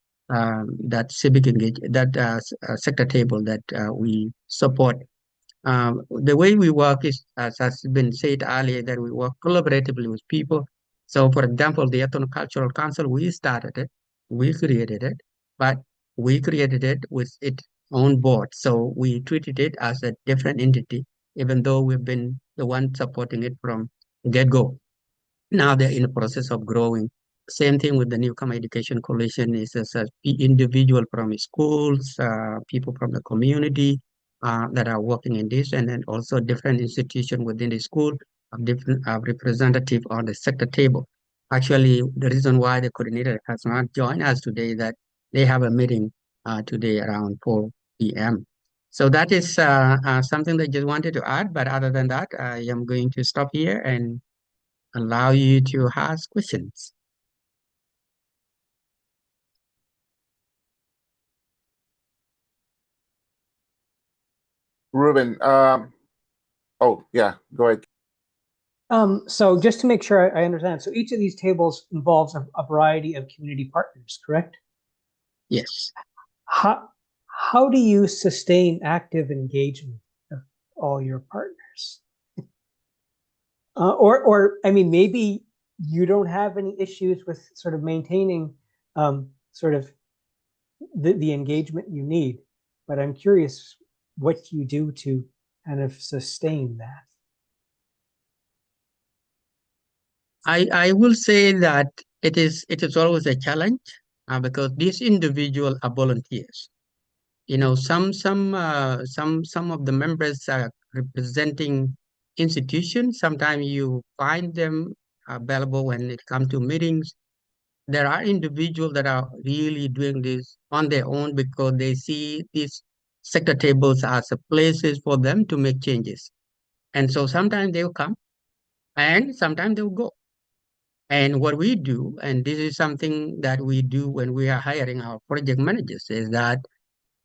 [SPEAKER 1] civic engagement, that sector table that we support. The way we work is, as has been said earlier, that we work collaboratively with people. So, for example, the Ethnocultural Council, we started it, we created it, but we created it with its own board. So we treated it as a different entity, even though we've been the one supporting it from get-go. Now they're in the process of growing. Same thing with the Newcomer Education Coalition is as a individual from schools, people from the community that are working in this, and then also different institutions within the school of different representative on the sector table. Actually, the reason why the coordinator has not joined us today is that they have a meeting today around 4 p.m. So that is something that I just wanted to add. But other than that, I am going to stop here and allow you to ask questions.
[SPEAKER 2] Ruben, oh yeah, go ahead.
[SPEAKER 6] So just to make sure I understand, so each of these tables involves a variety of community partners, correct?
[SPEAKER 1] Yes.
[SPEAKER 6] How do you sustain active engagement of all your partners? Or I mean, maybe you don't have any issues with sort of maintaining sort of the engagement you need, but I'm curious what you do to kind of sustain that.
[SPEAKER 1] I will say that it is always a challenge because these individuals are volunteers. You know, some of the members are representing institutions. Sometimes you find them available when it comes to meetings. There are individuals that are really doing this on their own because they see these sector tables as a places for them to make changes. And so sometimes they'll come and sometimes they'll go. And what we do, and this is something that we do when we are hiring our project managers, is that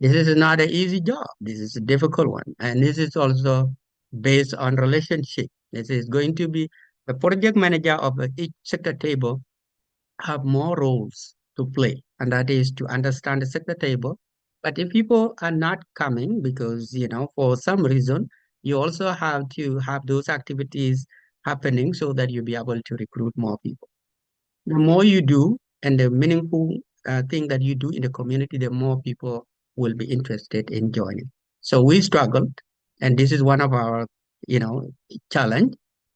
[SPEAKER 1] this is not an easy job. This is a difficult one. And this is also based on relationship. This is going to be the project manager of each sector table have more roles to play, and that is to understand the sector table. But if people are not coming because, you know, for some reason, you also have to have those activities happening so that you'll be able to recruit more people. The more you do and the meaningful thing that you do in the community, the more people will be interested in joining. So we struggled, and this is one of our, you know, challenge,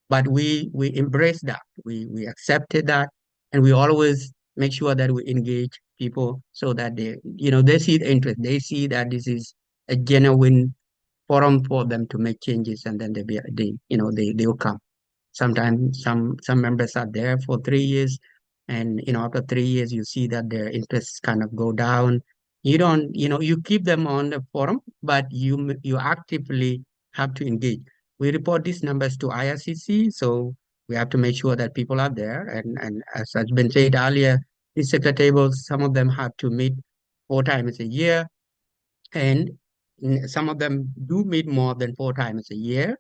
[SPEAKER 1] but we embrace that. We accepted that, and we always make sure that we engage people so that they, you know, they see the interest. They see that this is a genuine forum for them to make changes, and then they will come. Sometimes some members are there for 3 years, and you know after 3 years you see that their interests kind of go down. You don't, you know, you keep them on the forum, but you actively have to engage. We report these numbers to IRCC, so we have to make sure that people are there. And as has been said earlier, these sector tables, some of them have to meet 4 times a year, and some of them do meet more than 4 times a year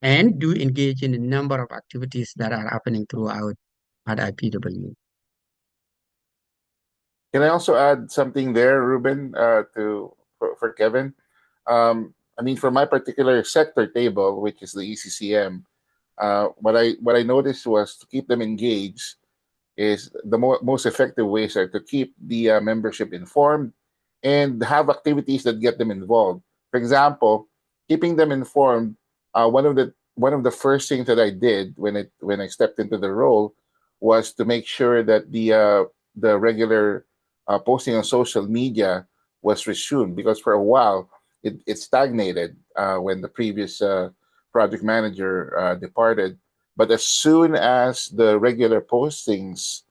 [SPEAKER 1] and do engage in a number of activities that are happening throughout at IPW.
[SPEAKER 2] Can I also add something there, Ruben, for Kevin? I mean, for my particular sector table, which is the ECCM, what I noticed was to keep them engaged is the most effective ways are to keep the membership informed and have activities that get them involved. For example, keeping them informed. One of the first things that I did when I stepped into the role was to make sure that the regular posting on social media was resumed, because for a while it stagnated when the previous project manager departed. But as soon as the regular postings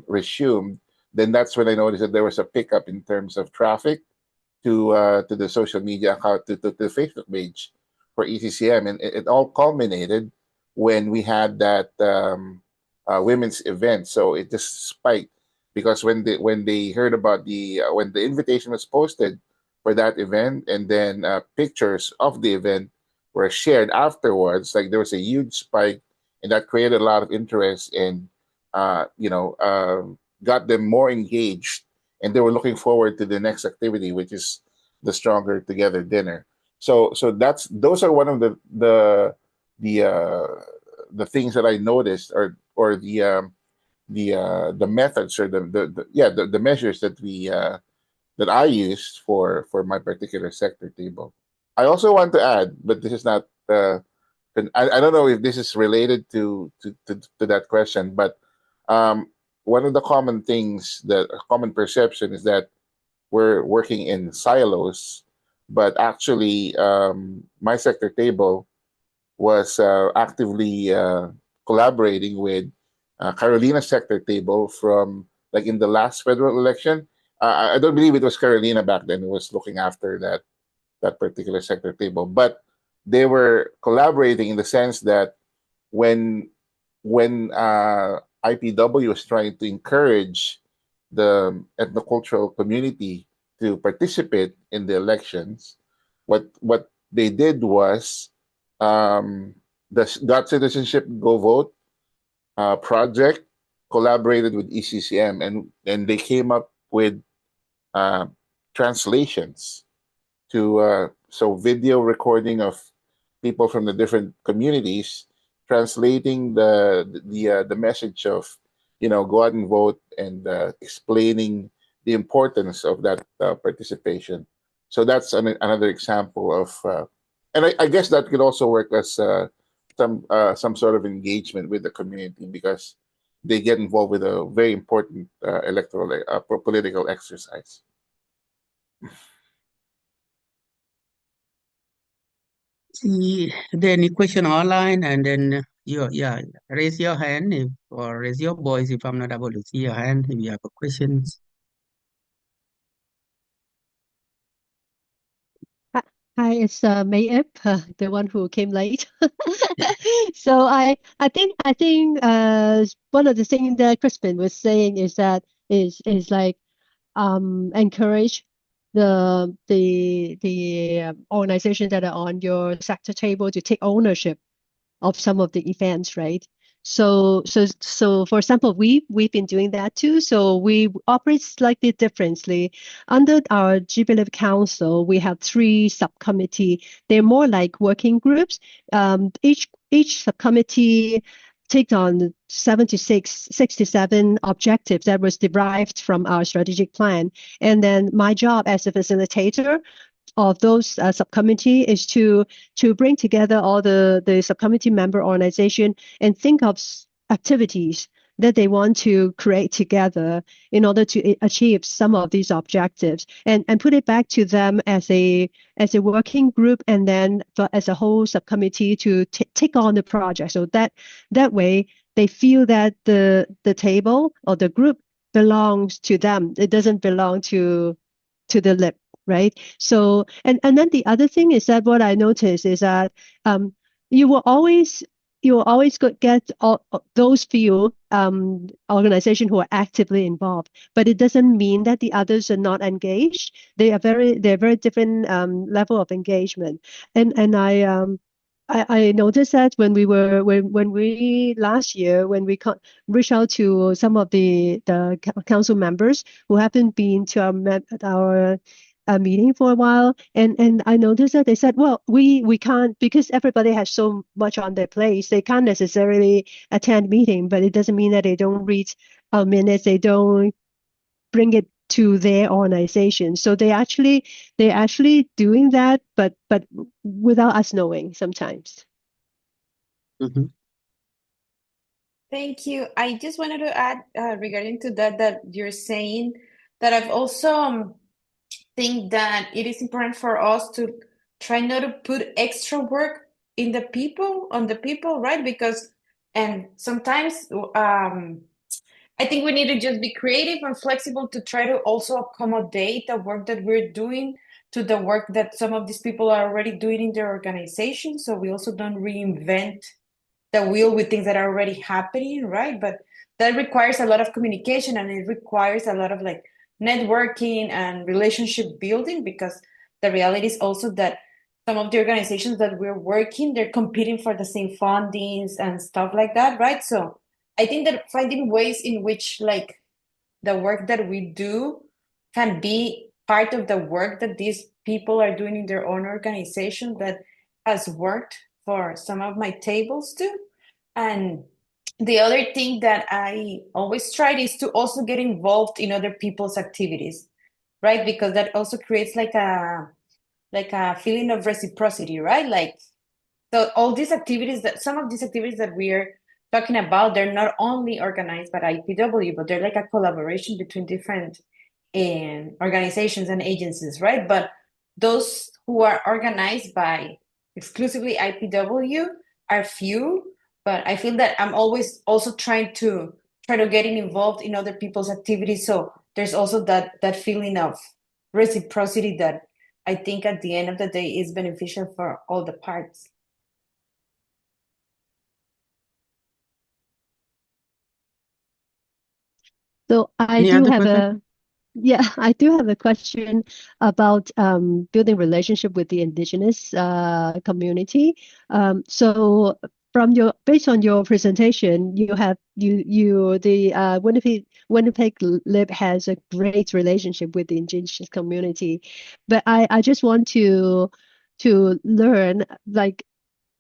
[SPEAKER 2] resumed, then that's when I noticed that there was a pickup in terms of traffic to the social media account, to the Facebook page for ECCM, and it all culminated when we had that women's event. So it just spiked because when they heard about when the invitation was posted for that event, and then pictures of the event were shared afterwards, like there was a huge spike, and that created a lot of interest and got them more engaged, and they were looking forward to the next activity, which is the Stronger Together dinner. So those are one of the things that I noticed, or the methods, or the measures that I used for my particular sector table. I also want to add, but this is not. I don't know if this is related to that question, but one of the common things, the common perception, is that we're working in silos, but actually, my sector table was actively collaborating with Carolina's sector table from, like, in the last federal election. I don't believe it was Carolina back then who was looking after that that particular sector table. But they were collaborating in the sense that when IPW was trying to encourage the ethnocultural community to participate in the elections, what they did was the Got Citizenship Go Vote project collaborated with ECCM, and they came up with translations to so video recording of people from the different communities translating the message of, go out and vote, and explaining the importance of that participation. So that's another example of, and I guess that could also work as some sort of engagement with the community, because they get involved with a very important electoral political exercise.
[SPEAKER 1] See, there any question online, and then raise your hand or raise your voice if I'm not able to see your hand if you have a questions.
[SPEAKER 15] Hi, it's May Ip, the one who came late. So I think one of the things that Crispin was saying is that is like encourage the organizations that are on your sector table to take ownership of some of the events, right? So for example, we've been doing that too. So we operate slightly differently. Under our GBLIP Council, we have 3 subcommittee. They're more like working groups. Each subcommittee take on 67 objectives that was derived from our strategic plan. And then my job as a facilitator of those subcommittee is to bring together all the subcommittee member organization and think of activities that they want to create together in order to achieve some of these objectives, and put it back to them as a working group, and then as a whole subcommittee to take on the project. So that way they feel that the table or the group belongs to them. It doesn't belong to the LIP. Right. So, and then the other thing is that what I noticed is that you will always get all those few organizations who are actively involved, but it doesn't mean that the others are not engaged. They're very different level of engagement, and I noticed that when we last year reached out to some of the council members who haven't been to our meeting for a while, and I noticed that they said, well, we can't, because everybody has so much on their plate. They can't necessarily attend meeting, but it doesn't mean that they don't read minutes. They don't bring it to their organization. So they're actually doing that, but without us knowing sometimes.
[SPEAKER 1] Mm-hmm.
[SPEAKER 3] Thank you. I just wanted to add regarding to that you're saying that I've also think that it is important for us to try not to put extra work on the people, right? Because, and sometimes I think we need to just be creative and flexible to try to also accommodate the work that we're doing to the work that some of these people are already doing in their organization. So we also don't reinvent the wheel with things that are already happening, right? But that requires a lot of communication, and it requires a lot of like networking and relationship building, because the reality is also that some of the organizations that we're working, they're competing for the same fundings and stuff like that, right? So I think that finding ways in which like the work that we do can be part of the work that these people are doing in their own organization that has worked for some of my tables too. And the other thing that I always tried is to also get involved in other people's activities, right? Because that also creates like a feeling of reciprocity, right? Like, so all these activities some of these activities that we're talking about, they're not only organized by IPW, but they're like a collaboration between different organizations and agencies, right? But those who are organized by exclusively IPW are few. But I feel that I'm always also trying to get involved in other people's activities. So there's also that feeling of reciprocity that I think at the end of the day is beneficial for all the parts.
[SPEAKER 15] So I
[SPEAKER 1] Any
[SPEAKER 15] do
[SPEAKER 1] other
[SPEAKER 15] have
[SPEAKER 1] question?
[SPEAKER 15] I do have a question about building relationship with the Indigenous community. So based on your presentation, the Winnipeg Lib has a great relationship with the Indigenous community, but I just want to learn like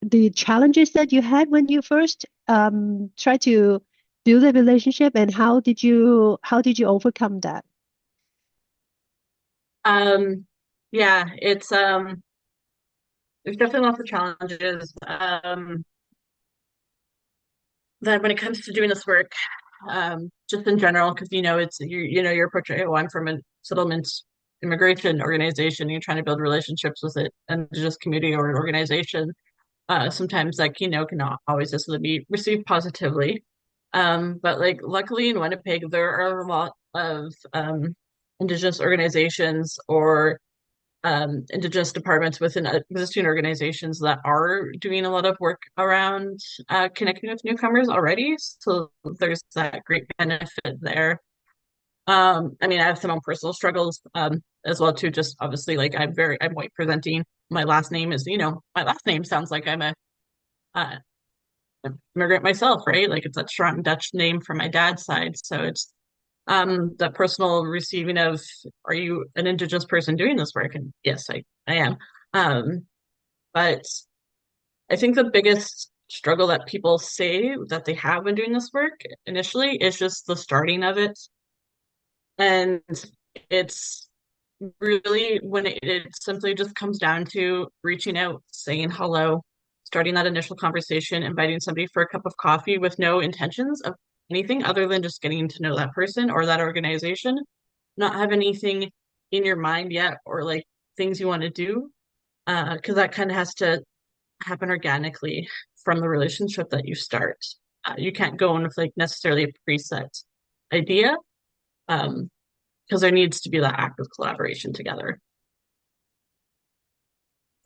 [SPEAKER 15] the challenges that you had when you first tried to build a relationship, and how did you overcome that?
[SPEAKER 4] Yeah, it's there's definitely lots of challenges. That when it comes to doing this work, just in general, because you're approaching, oh, I'm from a settlement immigration organization, you're trying to build relationships with an indigenous community or an organization. Sometimes that cannot always necessarily be received positively. But like luckily in Winnipeg, there are a lot of indigenous organizations or Indigenous departments within existing organizations that are doing a lot of work around connecting with newcomers already. So there's that great benefit there. I mean, I have some own personal struggles as well too. Just obviously, like I'm white presenting. My last name is, my last name sounds like I'm a uh, immigrant myself, right? Like it's a strong Dutch name from my dad's side. So it's the personal receiving of, are you an Indigenous person doing this work? And yes, I am. But I think the biggest struggle that people say that they have when doing this work initially is just the starting of it. And it's really when it simply just comes down to reaching out, saying hello, starting that initial conversation, inviting somebody for a cup of coffee with no intentions of anything other than just getting to know that person or that organization, not have anything in your mind yet or like things you want to do, because that kind of has to happen organically from the relationship that you start. You can't go in with like necessarily a preset idea, because there needs to be that active collaboration together.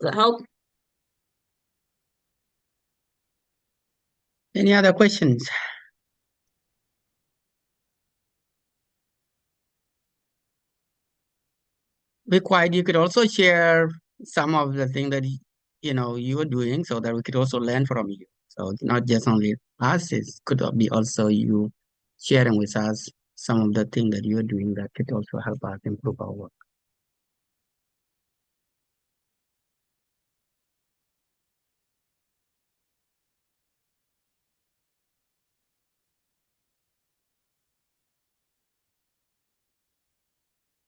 [SPEAKER 4] Does that help?
[SPEAKER 1] Any other questions? Be quiet. You could also share some of the thing that you are doing, so that we could also learn from you. So it's not just only us; it could be also you sharing with us some of the thing that you are doing that could also help us improve our work.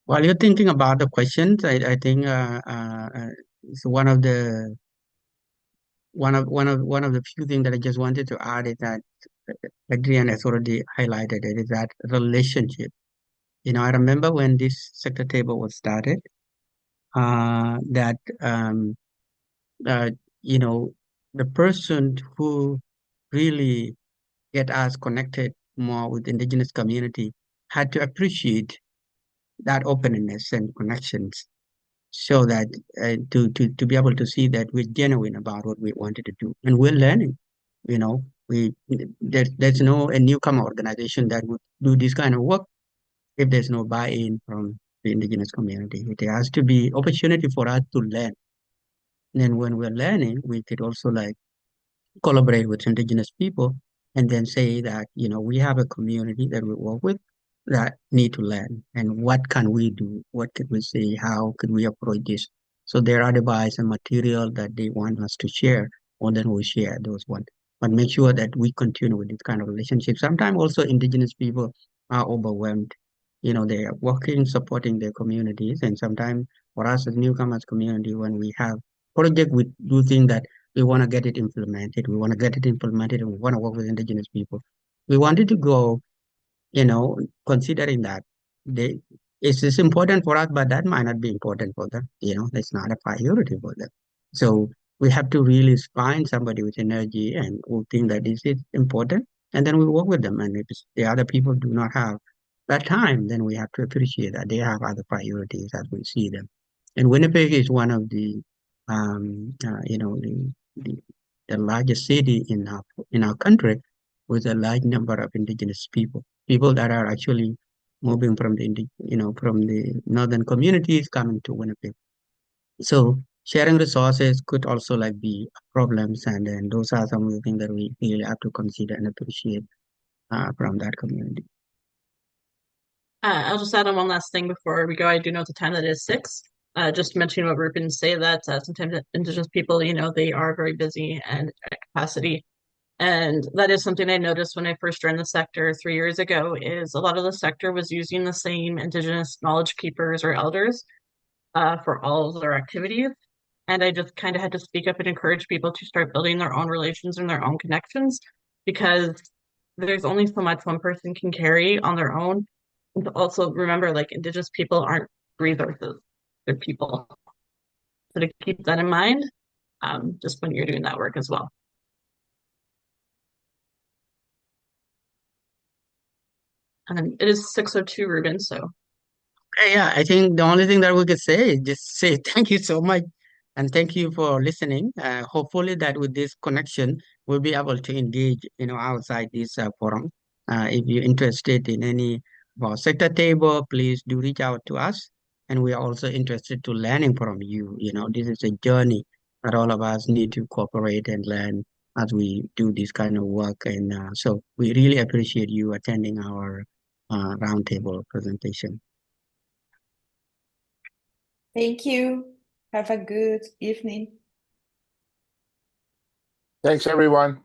[SPEAKER 1] While you're thinking about the questions, I think it's one of the few things that I just wanted to add is that Adrian has already highlighted it, is that relationship. I remember when this sector table was started, that uh, you know, the person who really get us connected more with Indigenous community had to appreciate that openness and connections, so that to be able to see that we're genuine about what we wanted to do, and we're learning. There's no a newcomer organization that would do this kind of work if there's no buy-in from the Indigenous community. It has to be opportunity for us to learn. And then when we're learning, we could also like collaborate with Indigenous people and then say that, we have a community that we work with that need to learn. And what can we do? What could we say? How could we approach this? So there are advice and material that they want us to share, and then we share those ones. But make sure that we continue with this kind of relationship. Sometimes also Indigenous people are overwhelmed. They are working, supporting their communities. And sometimes for us as newcomers community, when we have project, we do think that we want to get it implemented. We want to get it implemented, and we want to work with Indigenous people. We wanted to go, considering that they it's important for us, but that might not be important for them. It's not a priority for them. So we have to really find somebody with energy and who think that this is important, and then we work with them. And if the other people do not have that time, then we have to appreciate that they have other priorities as we see them. And Winnipeg is one of the, you know, the largest city in our country with a large number of Indigenous people that are actually moving from from the northern communities coming to Winnipeg. So sharing resources could also like be problems, and then those are some of the things that we really have to consider and appreciate from that community.
[SPEAKER 4] I'll just add on one last thing before we go. I do know at the time that it is 6. Just to mention what Ruben say that sometimes Indigenous people, they are very busy and at capacity. And that is something I noticed when I first joined the sector 3 years ago, is a lot of the sector was using the same Indigenous knowledge keepers or elders for all of their activities. And I just kind of had to speak up and encourage people to start building their own relations and their own connections, because there's only so much one person can carry on their own. And to also remember, like, Indigenous people aren't resources, they're people. So to keep that in mind, just when you're doing that work as well. And then it is 6:02, Ruben, so.
[SPEAKER 1] Yeah, I think the only thing that we could say is just say thank you so much, and thank you for listening. Hopefully that with this connection, we'll be able to engage, outside this forum. If you're interested in any of our sector table, please do reach out to us. And we are also interested to learning from you. This is a journey that all of us need to cooperate and learn as we do this kind of work. And so we really appreciate you attending our roundtable presentation.
[SPEAKER 3] Thank you. Have a good evening.
[SPEAKER 2] Thanks, everyone.